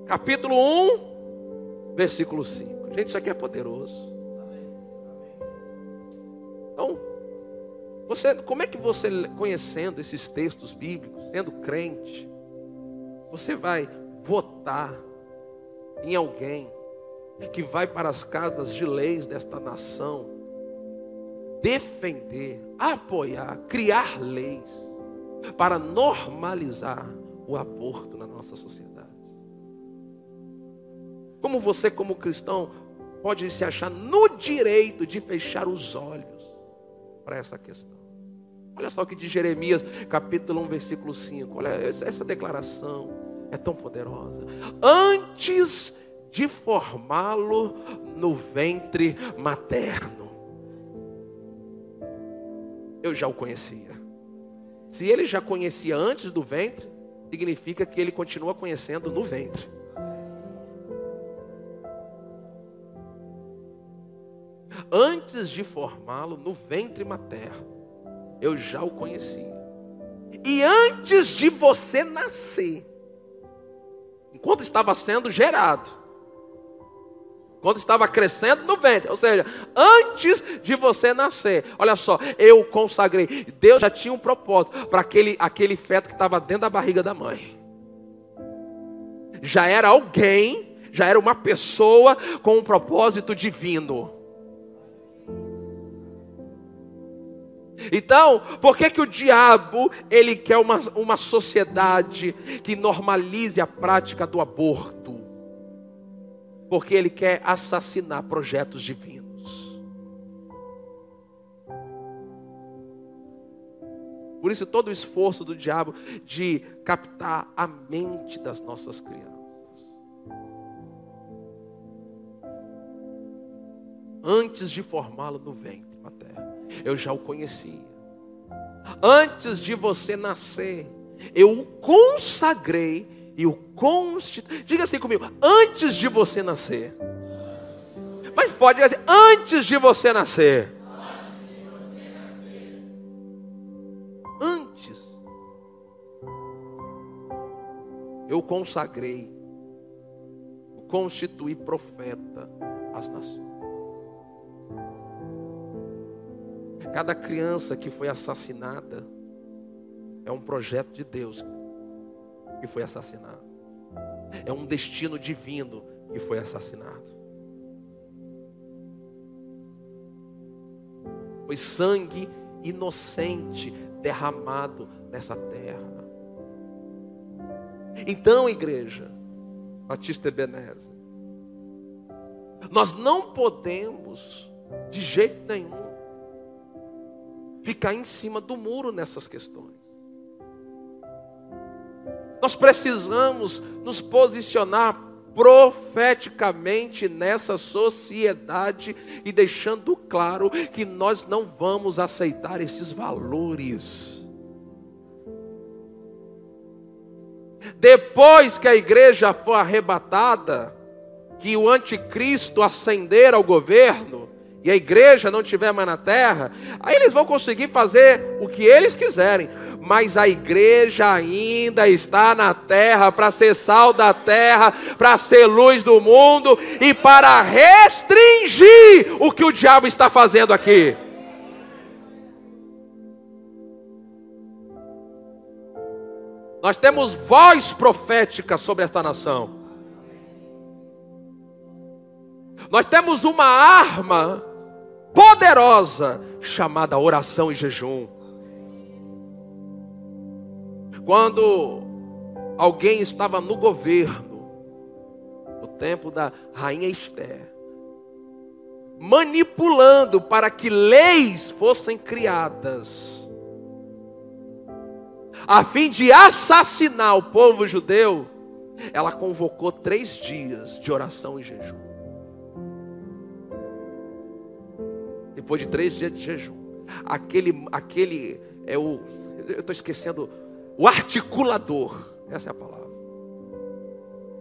capítulo 1, versículo 5. Gente, isso aqui é poderoso. Então, como é que você, conhecendo esses textos bíblicos, sendo crente, você vai votar em alguém que vai para as casas de leis desta nação, defender, apoiar, criar leis para normalizar o aborto na nossa sociedade? Como você, como cristão, pode se achar no direito de fechar os olhos para essa questão? Olha só o que diz Jeremias, capítulo 1, versículo 5. Olha, essa declaração é tão poderosa. Antes de formá-lo no ventre materno, eu já o conhecia. Se ele já conhecia antes do ventre, significa que ele continua conhecendo no ventre. Antes de formá-lo no ventre materno, eu já o conhecia. E antes de você nascer, enquanto estava sendo gerado, quando estava crescendo no ventre, ou seja, antes de você nascer, olha só, eu consagrei. Deus já tinha um propósito para aquele feto que estava dentro da barriga da mãe. Já era alguém, já era uma pessoa com um propósito divino. Então, por que o diabo, ele quer uma sociedade que normalize a prática do aborto? Porque ele quer assassinar projetos divinos. Por isso todo o esforço do diabo de captar a mente das nossas crianças. Antes de formá-lo no ventre materno, eu já o conhecia. Antes de você nascer, eu o consagrei e o constituí. Diga assim comigo: antes de você nascer. Mas pode dizer: antes de você nascer. Antes, eu consagrei, eu constituí profeta às nações. Cada criança que foi assassinada é um projeto de Deus que foi assassinado. É um destino divino que foi assassinado. Foi sangue inocente derramado nessa terra. Então, igreja Batista Ebenezer, nós não podemos de jeito nenhum ficar em cima do muro nessas questões. Nós precisamos nos posicionar profeticamente nessa sociedade e deixando claro que nós não vamos aceitar esses valores. Depois que a igreja for arrebatada, que o anticristo ascender ao governo e a igreja não estiver mais na terra, aí eles vão conseguir fazer o que eles quiserem. Mas a igreja ainda está na terra para ser sal da terra, para ser luz do mundo e para restringir o que o diabo está fazendo aqui. Nós temos voz profética sobre esta nação. Nós temos uma arma poderosa chamada oração e jejum. Quando alguém estava no governo, no tempo da rainha Esther, manipulando para que leis fossem criadas, a fim de assassinar o povo judeu, ela convocou 3 dias de oração e jejum. Depois de 3 dias de jejum, eu estou esquecendo, o articulador, essa é a palavra.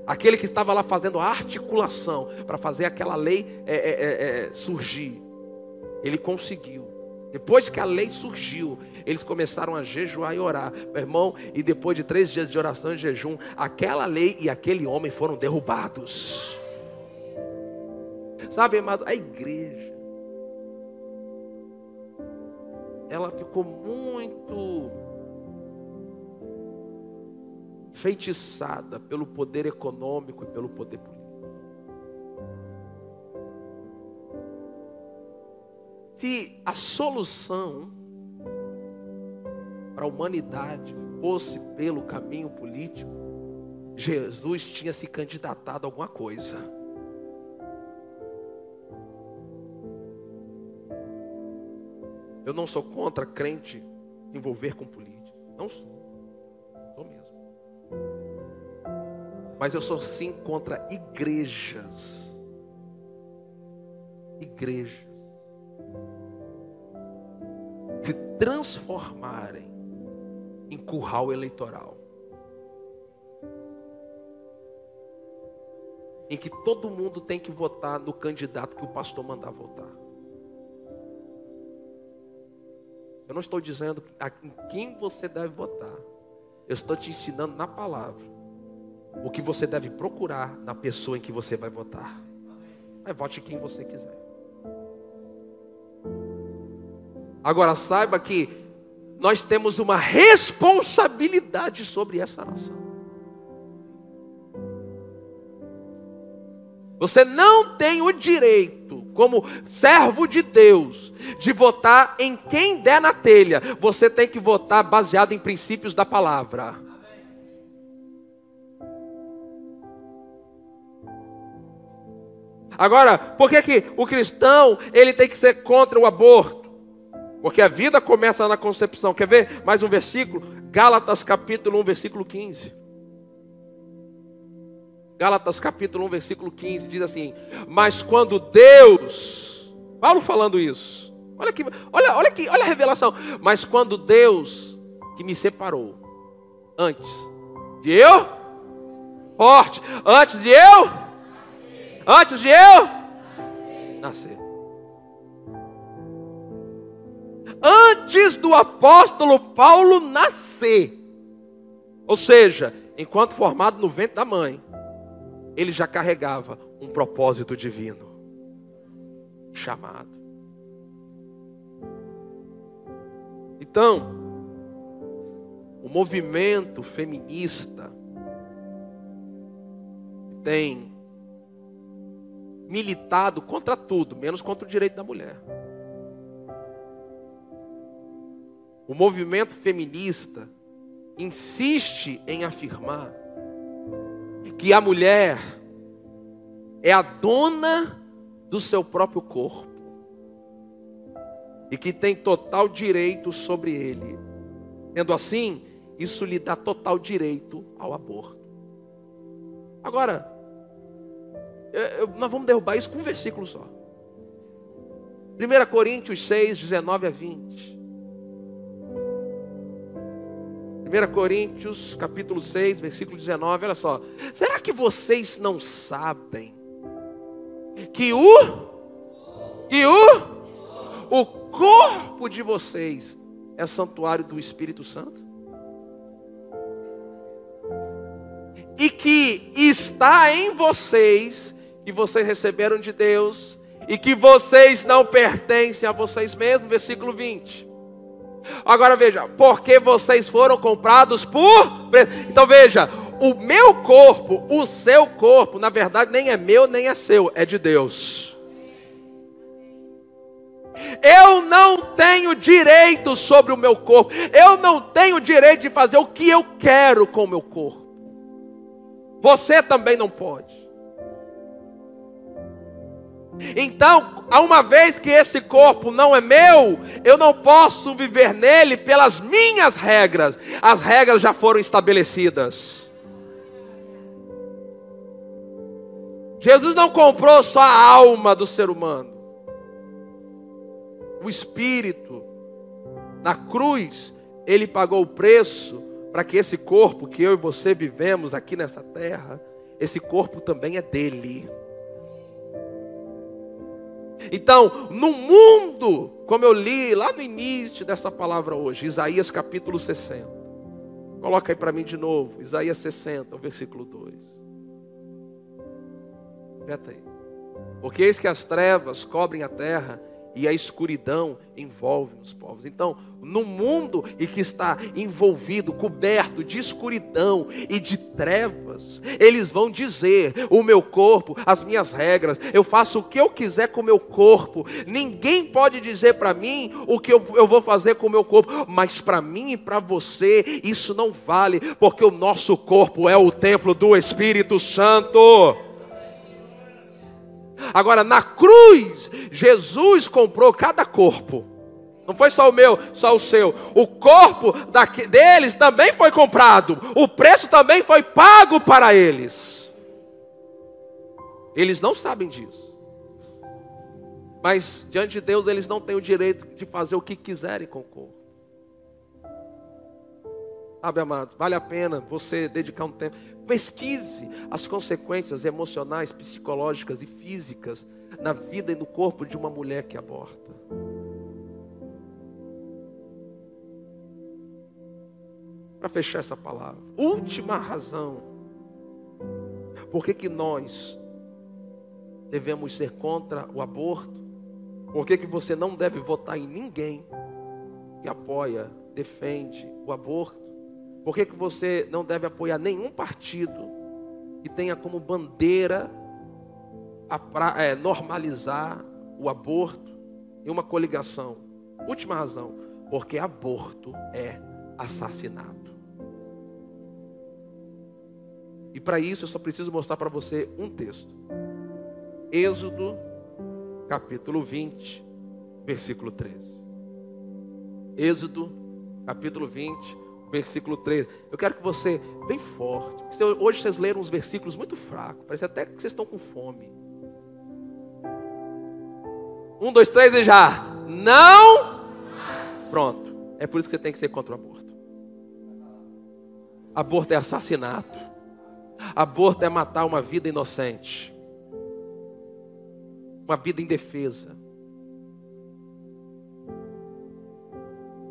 Aquele que estava lá fazendo a articulação para fazer aquela lei surgir. Ele conseguiu. Depois que a lei surgiu, eles começaram a jejuar e orar, meu irmão. E depois de 3 dias de oração e jejum, aquela lei e aquele homem foram derrubados. Sabe, amado, a igreja, ela ficou muito feitiçada pelo poder econômico e pelo poder político. Se a solução para a humanidade fosse pelo caminho político, Jesus tinha se candidatado a alguma coisa. Eu não sou contra crente se envolver com política. Não sou. Sou mesmo. Mas eu sou sim contra igrejas. Se transformarem em curral eleitoral. Em que todo mundo tem que votar no candidato que o pastor mandar votar. Eu não estou dizendo em quem você deve votar. Eu estou te ensinando na palavra o que você deve procurar na pessoa em que você vai votar. Mas vote em quem você quiser. Agora saiba que nós temos uma responsabilidade sobre essa nação. Você não tem o direito, como servo de Deus, de votar em quem der na telha. Você tem que votar baseado em princípios da palavra. Agora, por que o cristão ele tem que ser contra o aborto? Porque a vida começa na concepção. Quer ver mais um versículo? Gálatas capítulo 1, versículo 15. Gálatas capítulo 1, versículo 15 diz assim: mas quando Deus, Paulo falando isso, olha a revelação. Mas quando Deus que me separou antes de eu, forte, antes de eu nascer. Antes do apóstolo Paulo nascer, ou seja, enquanto formado no ventre da mãe, ele já carregava um propósito divino, chamado. Então, o movimento feminista tem militado contra tudo, menos contra o direito da mulher. O movimento feminista insiste em afirmar que a mulher é a dona do seu próprio corpo e que tem total direito sobre ele. Sendo assim, isso lhe dá total direito ao aborto. Agora, nós vamos derrubar isso com um versículo só. 1 Coríntios 6, 19 a 20. 1 Coríntios capítulo 6, versículo 19, olha só. Será que vocês não sabem que o corpo de vocês é santuário do Espírito Santo? E que está em vocês, que vocês receberam de Deus, e que vocês não pertencem a vocês mesmos, versículo 20. Agora veja, porque vocês foram comprados por preço. Então veja, o meu corpo, o seu corpo, na verdade nem é meu, nem é seu, é de Deus. Eu não tenho direito sobre o meu corpo. Eu não tenho direito de fazer o que eu quero com o meu corpo. Você também não pode. Então, uma vez que esse corpo não é meu, eu não posso viver nele pelas minhas regras. As regras já foram estabelecidas. Jesus não comprou só a alma do ser humano. O espírito, na cruz, ele pagou o preço para que esse corpo que eu e você vivemos aqui nessa terra, esse corpo também é dele. Então, no mundo, como eu li lá no início dessa palavra hoje, Isaías capítulo 60. Coloca aí para mim de novo, Isaías 60, o versículo 2. Repete aí. Porque eis que as trevas cobrem a terra e a escuridão envolve os povos. Então, no mundo em que está envolvido, coberto de escuridão e de trevas, eles vão dizer: o meu corpo, as minhas regras, eu faço o que eu quiser com o meu corpo. Ninguém pode dizer para mim o que eu vou fazer com o meu corpo. Mas para mim e para você, isso não vale, porque o nosso corpo é o templo do Espírito Santo. Agora, na cruz, Jesus comprou cada corpo. Não foi só o meu, só o seu. O corpo deles também foi comprado. O preço também foi pago para eles. Eles não sabem disso. Mas, diante de Deus, eles não têm o direito de fazer o que quiserem com o corpo. Sabe, amado, vale a pena você dedicar um tempo. Pesquise as consequências emocionais, psicológicas e físicas na vida e no corpo de uma mulher que aborta. Para fechar essa palavra, última razão por que nós devemos ser contra o aborto, por que você não deve votar em ninguém que apoia, defende o aborto. Por que você não deve apoiar nenhum partido que tenha como bandeira normalizar o aborto em uma coligação? Última razão, porque aborto é assassinato. E para isso eu só preciso mostrar para você um texto. Êxodo, capítulo 20, versículo 13. Êxodo, capítulo 20, versículo 13. Eu quero que você, bem forte. Hoje vocês leram uns versículos muito fracos. Parece até que vocês estão com fome. 1, 2, 3 e já. Não. Pronto. É por isso que você tem que ser contra o aborto. Aborto é assassinato. Aborto é matar uma vida inocente. Uma vida indefesa.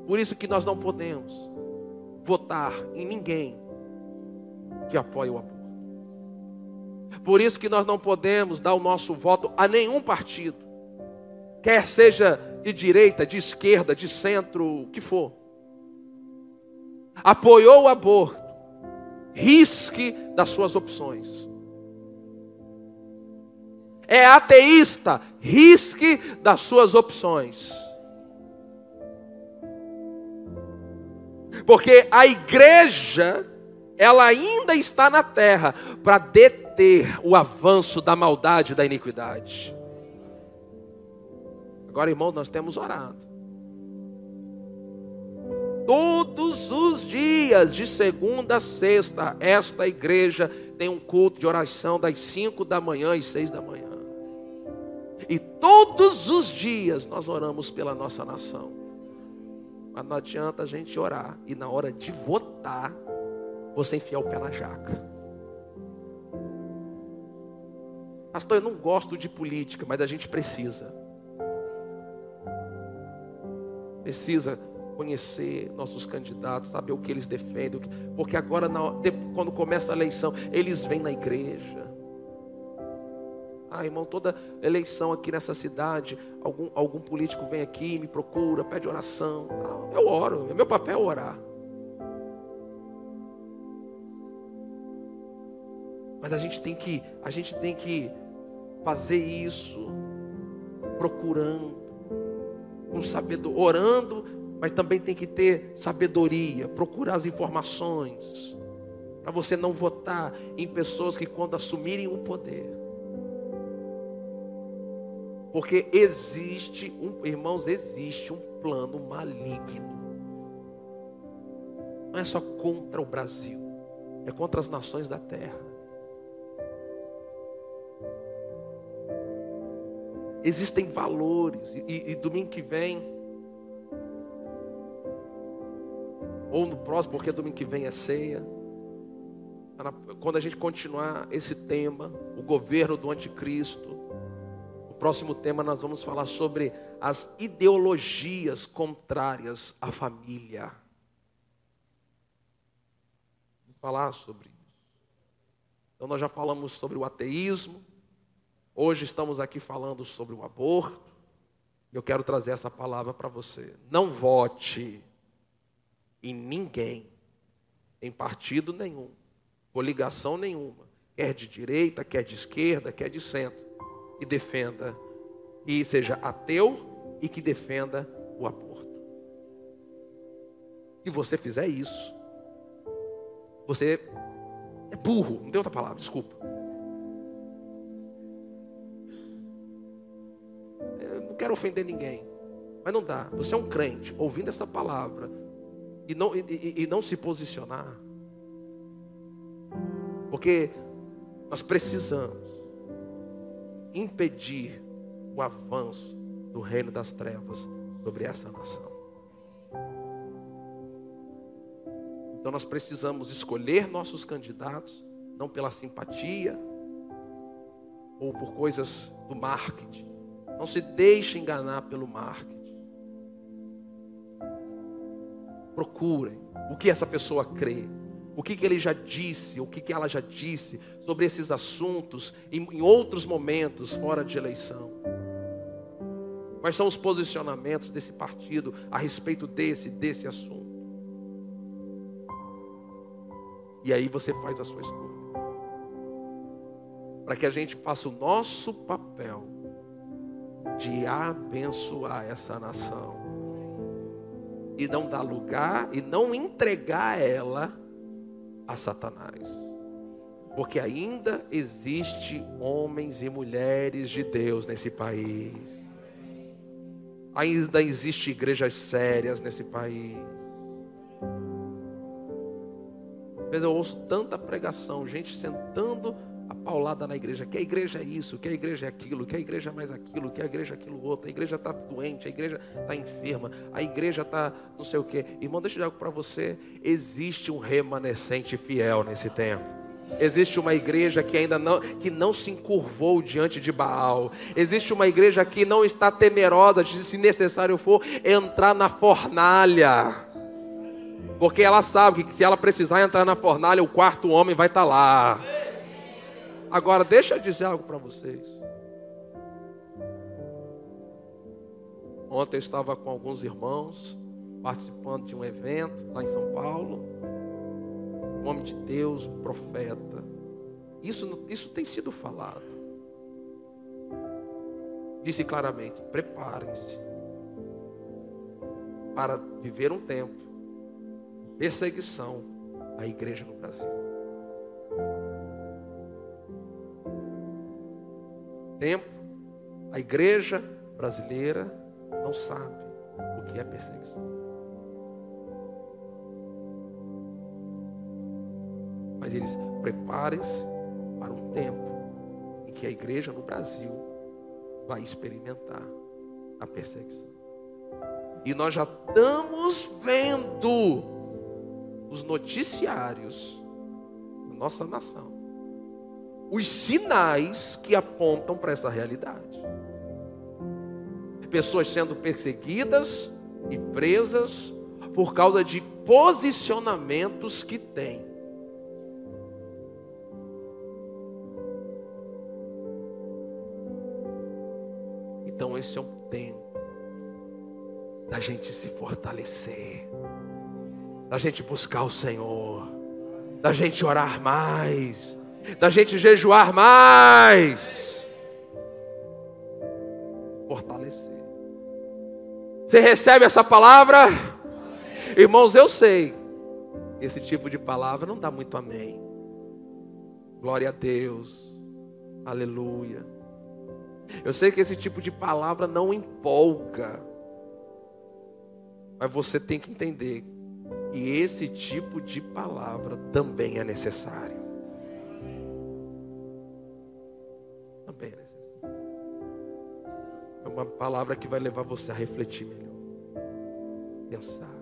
Por isso que nós não podemos votar em ninguém que apoie o aborto. Por isso que nós não podemos dar o nosso voto a nenhum partido, quer seja de direita, de esquerda, de centro, o que for. Apoiou o aborto, risque das suas opções. É ateísta, risque das suas opções. Porque a igreja, ela ainda está na terra para deter o avanço da maldade e da iniquidade. Agora, irmãos, nós temos orado. Todos os dias, de segunda a sexta, esta igreja tem um culto de oração das 5 da manhã e 6 da manhã. E todos os dias nós oramos pela nossa nação. Mas não adianta a gente orar e na hora de votar, você enfiar o pé na jaca. Pastor, eu não gosto de política, mas a gente precisa. Precisa conhecer nossos candidatos, saber o que eles defendem. Porque agora, quando começa a eleição, eles vêm na igreja. Irmão, toda eleição aqui nessa cidade, algum político vem aqui, me procura, pede oração. Eu oro, meu papel é orar. Mas a gente tem que fazer isso procurando, com sabedoria, orando, mas também tem que ter sabedoria, procurar as informações, para você não votar em pessoas que quando assumirem o poder. Porque existe um plano maligno. Não é só contra o Brasil, é contra as nações da terra. Existem valores, e domingo que vem, ou no próximo, porque domingo que vem é ceia, quando a gente continuar esse tema, o governo do anticristo, o próximo tema nós vamos falar sobre as ideologias contrárias à família. Vamos falar sobre isso. Então nós já falamos sobre o ateísmo. Hoje estamos aqui falando sobre o aborto. Eu quero trazer essa palavra para você. Não vote em ninguém, em partido nenhum, coligação nenhuma, quer de direita, quer de esquerda, quer de centro, que defenda, e seja ateu e que defenda o aborto. Se você fizer isso, você é burro, não tem outra palavra, desculpa. Eu não quero ofender ninguém, mas não dá. Você é um crente, ouvindo essa palavra e não se posicionar, porque nós precisamos impedir o avanço do reino das trevas sobre essa nação. Então nós precisamos escolher nossos candidatos, não pela simpatia ou por coisas do marketing. Não se deixe enganar pelo marketing. Procurem o que essa pessoa crê, o que ele já disse, o que ela já disse sobre esses assuntos em outros momentos fora de eleição. Quais são os posicionamentos desse partido a respeito desse assunto? E aí você faz a sua escolha. Para que a gente faça o nosso papel de abençoar essa nação. E não dar lugar e não entregar ela a Satanás. Porque ainda existe homens e mulheres de Deus nesse país. Ainda existe igrejas sérias nesse país. Eu ouço tanta pregação, gente sentando a paulada na igreja, que a igreja é isso, que a igreja é aquilo, que a igreja é mais aquilo, que a igreja é aquilo outro, a igreja está doente, a igreja está enferma, a igreja está não sei o quê. Irmão, deixa eu dizer algo para você, existe um remanescente fiel nesse tempo. Existe uma igreja que ainda não se encurvou diante de Baal. Existe uma igreja que não está temerosa de, se necessário for, entrar na fornalha. Porque ela sabe que se ela precisar entrar na fornalha, o quarto homem vai estar lá. Agora, deixa eu dizer algo para vocês. Ontem eu estava com alguns irmãos, participando de um evento lá em São Paulo. Um homem de Deus, um profeta. Isso tem sido falado. Disse claramente, preparem-se para viver um tempo perseguição à igreja no Brasil. Tempo, a igreja brasileira não sabe o que é perseguição. Mas eles preparem-se para um tempo em que a igreja no Brasil vai experimentar a perseguição. E nós já estamos vendo os noticiários da nossa nação os sinais que apontam para essa realidade. Pessoas sendo perseguidas e presas por causa de posicionamentos que têm. Então esse é um tempo da gente se fortalecer, da gente buscar o Senhor, da gente orar mais, da gente jejuar mais. Fortalecer. Você recebe essa palavra? Irmãos, eu sei, esse tipo de palavra não dá muito amém. Glória a Deus, aleluia. Eu sei que esse tipo de palavra não empolga, mas você tem que entender que esse tipo de palavra também é necessário. Também é necessário. É uma palavra que vai levar você a refletir melhor, pensar.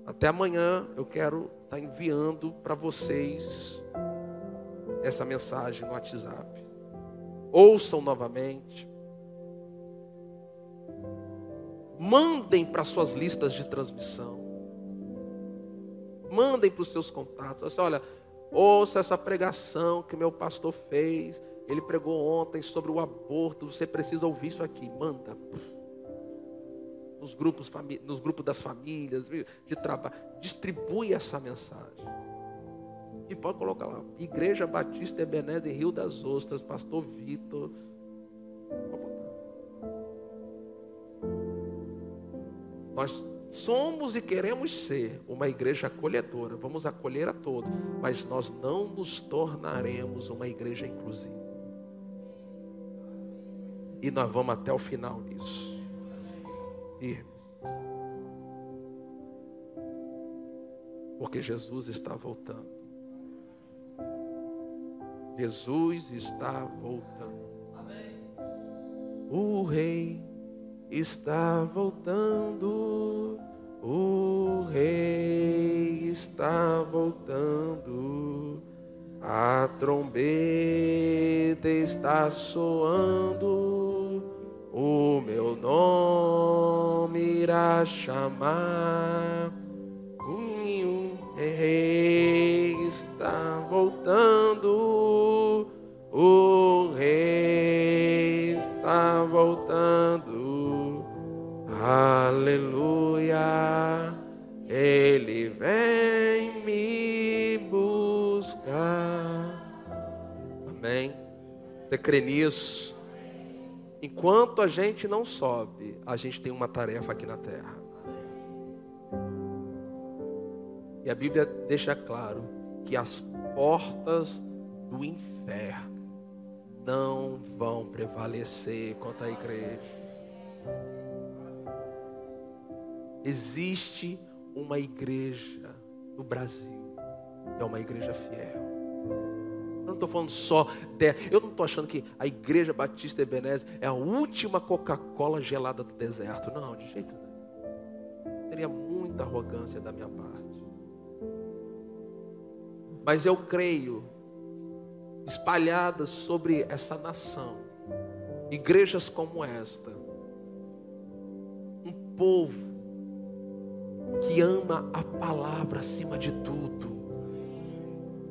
Até amanhã eu quero estar enviando para vocês essa mensagem no WhatsApp. Ouçam novamente. Mandem para suas listas de transmissão. Mandem para os seus contatos. Assim, olha, ouça essa pregação que meu pastor fez. Ele pregou ontem sobre o aborto. Você precisa ouvir isso aqui. Manda. Nos grupos das famílias, de trabalho. Distribui essa mensagem. E pode colocar lá, Igreja Batista Ebenezer em Rio das Ostras, Pastor Vitor. Nós somos e queremos ser uma igreja acolhedora. Vamos acolher a todos, mas nós não nos tornaremos uma igreja inclusiva. E nós vamos até o final nisso. Firmes. Porque Jesus está voltando. Jesus está voltando. O Rei está voltando. O Rei está voltando. A trombeta está soando. O meu nome irá chamar. O Rei está voltando. O Rei está voltando. Aleluia. Ele vem me buscar. Amém. Você crê nisso? Enquanto a gente não sobe, a gente tem uma tarefa aqui na terra. E a Bíblia deixa claro que as portas do inferno não vão prevalecer contra a igreja. Existe uma igreja no Brasil, que é uma igreja fiel. Eu não estou falando só eu não estou achando que a Igreja Batista Ebenezer é a última Coca-Cola gelada do deserto. Não, de jeito nenhum. Seria muita arrogância da minha parte. Mas eu creio, espalhadas sobre essa nação, igrejas como esta, um povo que ama a palavra acima de tudo,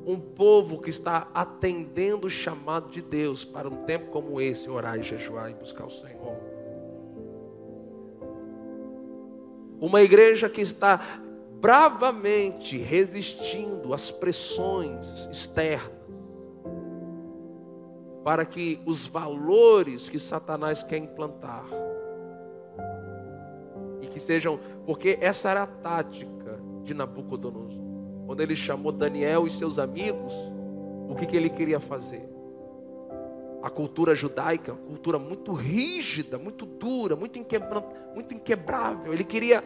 um povo que está atendendo o chamado de Deus para um tempo como esse, orar e jejuar e buscar o Senhor. Uma igreja que está bravamente resistindo às pressões externas, para que os valores que Satanás quer implantar, e que sejam, porque essa era a tática de Nabucodonosor. Quando ele chamou Daniel e seus amigos, o que ele queria fazer? A cultura judaica, cultura muito rígida, muito dura, muito inquebrável. Ele queria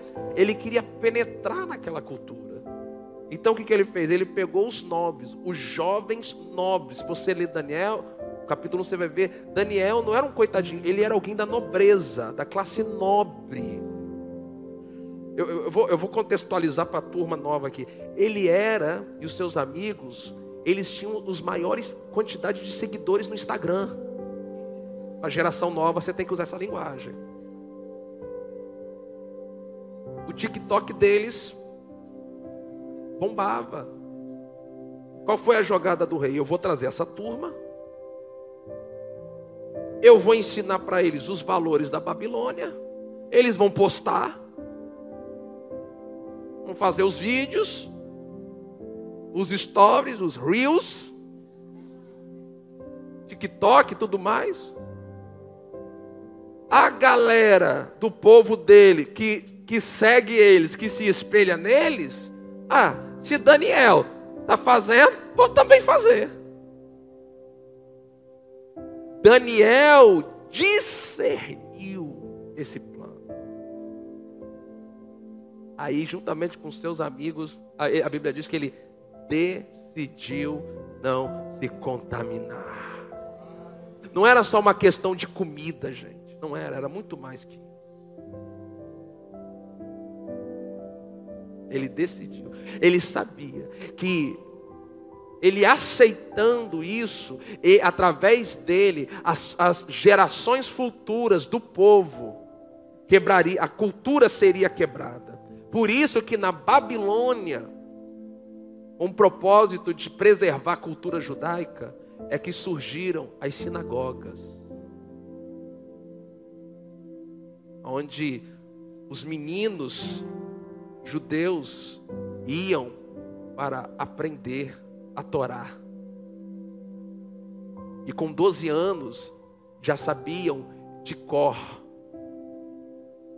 penetrar naquela cultura. Então o que ele fez? Ele pegou os nobres, os jovens nobres. Se você ler Daniel, capítulo 1, você vai ver, Daniel não era um coitadinho, ele era alguém da nobreza, da classe nobre. Eu vou contextualizar para a turma nova aqui. Ele era, e os seus amigos, eles tinham os maiores quantidade de seguidores no Instagram. A geração nova, você tem que usar essa linguagem. O TikTok deles bombava. Qual foi a jogada do rei? Eu vou trazer essa turma, eu vou ensinar para eles os valores da Babilônia, eles vão postar, vão fazer os vídeos, os stories, os reels, TikTok e tudo mais. A galera do povo dele, que segue eles, que se espelha neles, se Daniel está fazendo, vou também fazer. Daniel discerniu esse plano. Aí, juntamente com seus amigos, a Bíblia diz que ele decidiu não se contaminar. Não era só uma questão de comida, gente. Não era muito mais que isso. Ele decidiu. Ele sabia que ele aceitando isso, e através dele, as gerações futuras do povo quebraria, a cultura seria quebrada. Por isso que na Babilônia, com o propósito de preservar a cultura judaica, é que surgiram as sinagogas, onde os meninos judeus iam para aprender a Torá. E com 12 anos já sabiam de cor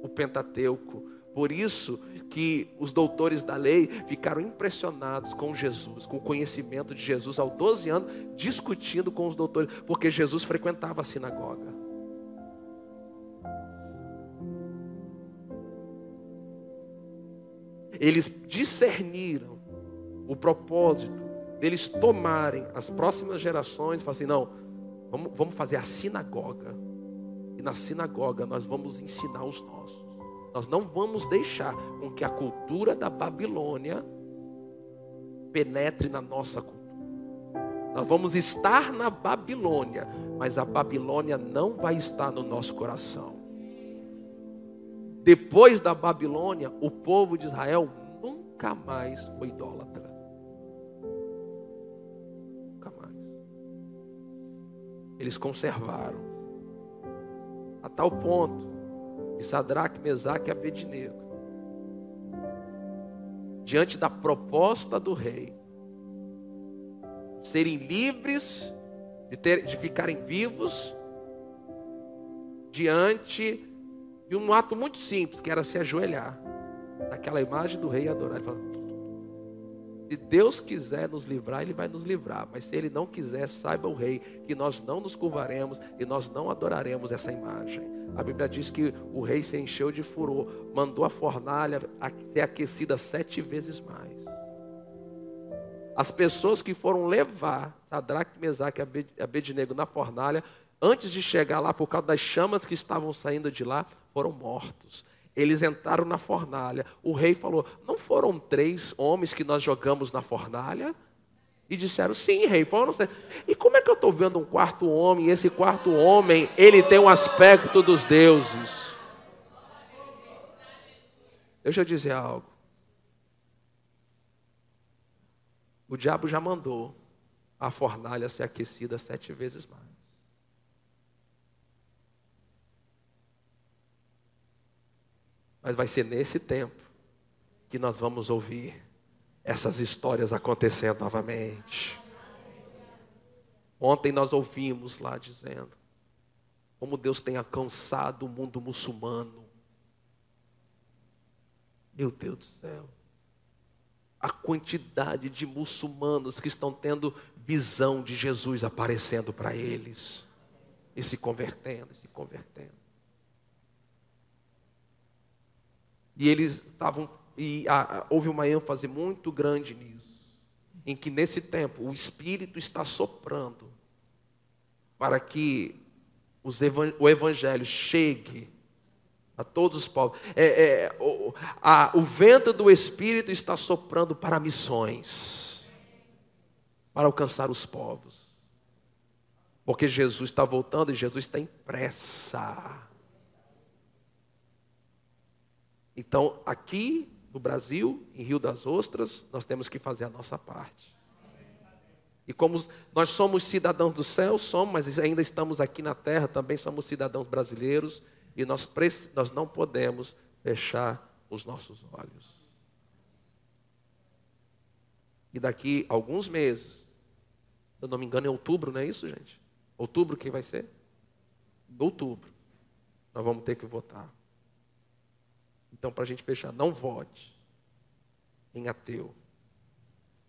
o Pentateuco. Por isso que os doutores da lei ficaram impressionados com Jesus, com o conhecimento de Jesus aos 12 anos, discutindo com os doutores, porque Jesus frequentava a sinagoga. Eles discerniram o propósito deles tomarem as próximas gerações e falar assim, não, vamos fazer a sinagoga. E na sinagoga nós vamos ensinar os nossos. Nós não vamos deixar com que a cultura da Babilônia penetre na nossa cultura. Nós vamos estar na Babilônia, mas a Babilônia não vai estar no nosso coração. Depois da Babilônia, o povo de Israel nunca mais foi idólatra. Nunca mais. Eles conservaram. A tal ponto que Sadraque, Mesaque e Abednego, diante da proposta do rei, serem livres de ficarem vivos, diante de um ato muito simples, que era se ajoelhar naquela imagem do rei e adorar. Ele falou, se Deus quiser nos livrar, Ele vai nos livrar. Mas se Ele não quiser, saiba o rei que nós não nos curvaremos e nós não adoraremos essa imagem. A Bíblia diz que o rei se encheu de furor, mandou a fornalha ser aquecida 7 vezes mais. As pessoas que foram levar Sadraque, Mesaque e Abednego na fornalha, antes de chegar lá, por causa das chamas que estavam saindo de lá, foram mortos. Eles entraram na fornalha. O rei falou, não foram 3 homens que nós jogamos na fornalha? E disseram, sim, rei. Foram. E como é que eu estou vendo um 4º homem? E esse 4º homem, ele tem um aspecto dos deuses. Deixa eu dizer algo. O diabo já mandou a fornalha ser aquecida 7 vezes mais. Mas vai ser nesse tempo que nós vamos ouvir essas histórias acontecendo novamente. Ontem nós ouvimos lá dizendo como Deus tem alcançado o mundo muçulmano. Meu Deus do céu. A quantidade de muçulmanos que estão tendo visão de Jesus aparecendo para eles. E se convertendo, e se convertendo. E eles estavam, houve uma ênfase muito grande nisso, em que nesse tempo o Espírito está soprando para que o Evangelho chegue a todos os povos. O vento do Espírito está soprando para missões. para alcançar os povos. Porque Jesus está voltando e Jesus tem pressa. Então, aqui no Brasil, em Rio das Ostras, nós temos que fazer a nossa parte. E como nós somos cidadãos do céu, mas ainda estamos aqui na terra, também somos cidadãos brasileiros, e nós não podemos fechar os nossos olhos. E daqui a alguns meses, se eu não me engano, é outubro, não é isso, gente? Outubro que vai ser? Outubro. Nós vamos ter que votar. Então, para a gente fechar, não vote em ateu.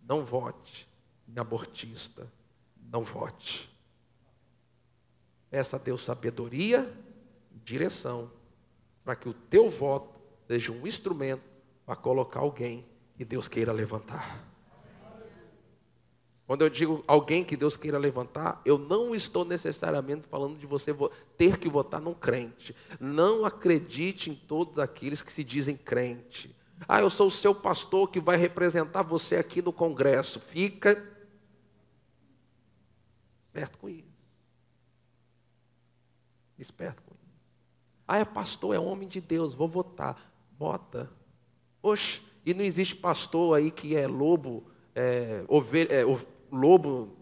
Não vote em abortista. Não vote. Peça a Deus sabedoria e direção para que o teu voto seja um instrumento para colocar alguém que Deus queira levantar. Quando eu digo alguém que Deus queira levantar, eu não estou necessariamente falando de você ter que votar num crente. Não acredite em todos aqueles que se dizem crente. Ah, eu sou o seu pastor que vai representar você aqui no congresso. Fica esperto com isso. Esperto com isso. Ah, é pastor, é homem de Deus, vou votar. Vota. Oxe, e não existe pastor aí que é lobo, lobo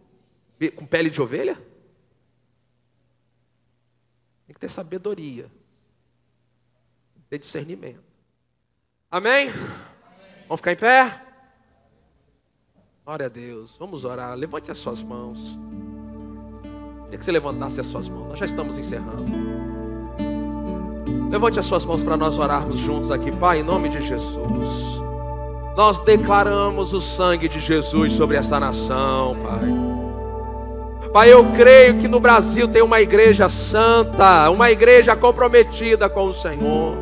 com pele de ovelha? Tem que ter sabedoria. Tem que ter discernimento. Amém? Vamos ficar em pé? Glória a Deus. Vamos orar. Levante as suas mãos. Queria que você levantasse as suas mãos. Nós já estamos encerrando. Levante as suas mãos para nós orarmos juntos aqui. Pai, em nome de Jesus, nós declaramos o sangue de Jesus sobre essa nação, Pai. Pai, eu creio que no Brasil tem uma igreja santa, uma igreja comprometida com o Senhor,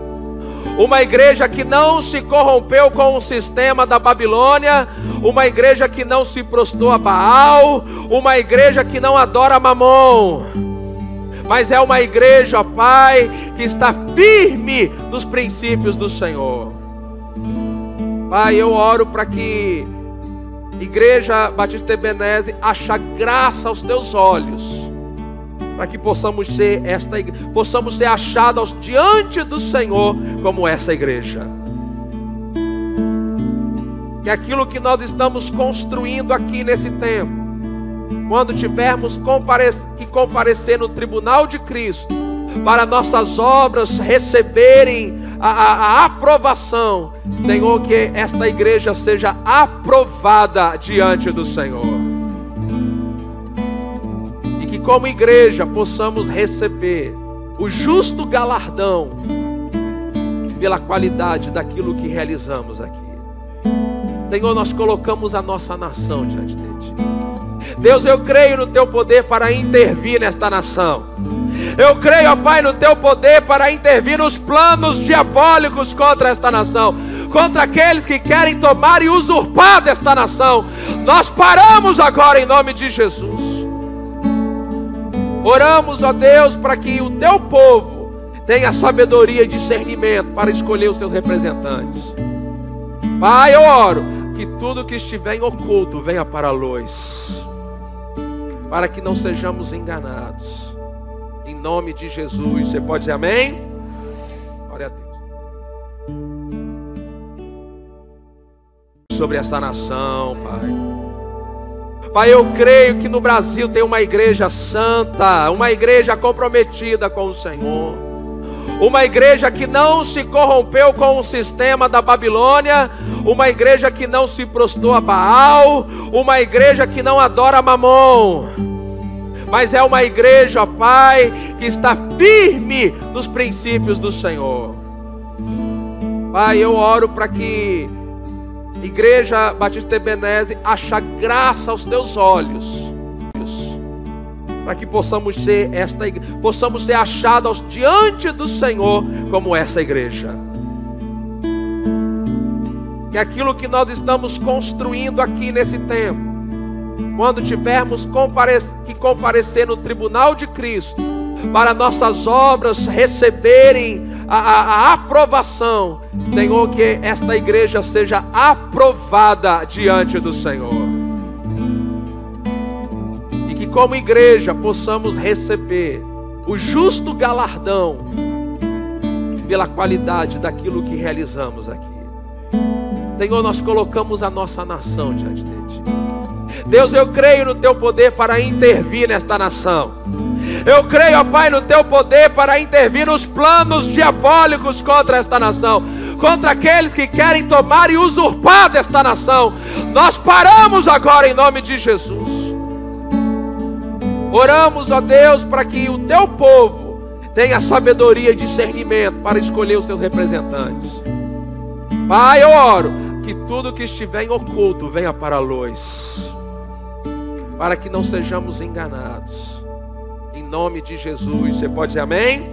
uma igreja que não se corrompeu com o sistema da Babilônia, uma igreja que não se prostrou a Baal, uma igreja que não adora Mamon, mas é uma igreja, ó Pai, que está firme nos princípios do Senhor. Pai, eu oro para que Igreja Batista Ebenezer ache graça aos teus olhos, para que possamos ser achados diante do Senhor como essa igreja. Que aquilo que nós estamos construindo aqui nesse tempo, quando tivermos que comparecer no tribunal de Cristo, para nossas obras receberem a aprovação, Senhor, que esta igreja seja aprovada diante do Senhor, e que como igreja possamos receber o justo galardão pela qualidade daquilo que realizamos aqui. Senhor, nós colocamos a nossa nação diante de Ti. Deus, eu creio no Teu poder para intervir nesta nação. Eu creio, ó Pai, no Teu poder para intervir nos planos diabólicos contra esta nação, contra aqueles que querem tomar e usurpar desta nação. Nós paramos agora em nome de Jesus. Oramos, ó Deus, para que o Teu povo tenha sabedoria e discernimento para escolher os seus representantes. Pai, eu oro que tudo que estiver em oculto venha para a luz, para que não sejamos enganados. Em nome de Jesus. Você pode dizer amém? Glória a Deus. Sobre essa nação, Pai. Pai, eu creio que no Brasil tem uma igreja santa, uma igreja comprometida com o Senhor, uma igreja que não se corrompeu com o sistema da Babilônia, uma igreja que não se prostrou a Baal, uma igreja que não adora Mamon, mas é uma igreja, ó Pai, que está firme nos princípios do Senhor. Pai, eu oro para que Igreja Batista Ebenezer ache graça aos Teus olhos, para que possamos ser achados diante do Senhor como essa igreja. Que aquilo que nós estamos construindo aqui nesse tempo, quando tivermos que comparecer no tribunal de Cristo, para nossas obras receberem a aprovação, Senhor, que esta igreja seja aprovada diante do Senhor. como igreja possamos receber o justo galardão pela qualidade daquilo que realizamos aqui. Senhor, nós colocamos a nossa nação diante de Ti. Deus, eu creio no Teu poder para intervir nesta nação. Eu creio, ó Pai, no Teu poder para intervir nos planos diabólicos contra esta nação, contra aqueles que querem tomar e usurpar desta nação. Nós paramos agora em nome de Jesus. Oramos, ó Deus, para que o Teu povo tenha sabedoria e discernimento para escolher os seus representantes. Pai, eu oro que tudo que estiver em oculto venha para a luz, para que não sejamos enganados. Em nome de Jesus. Você pode dizer amém?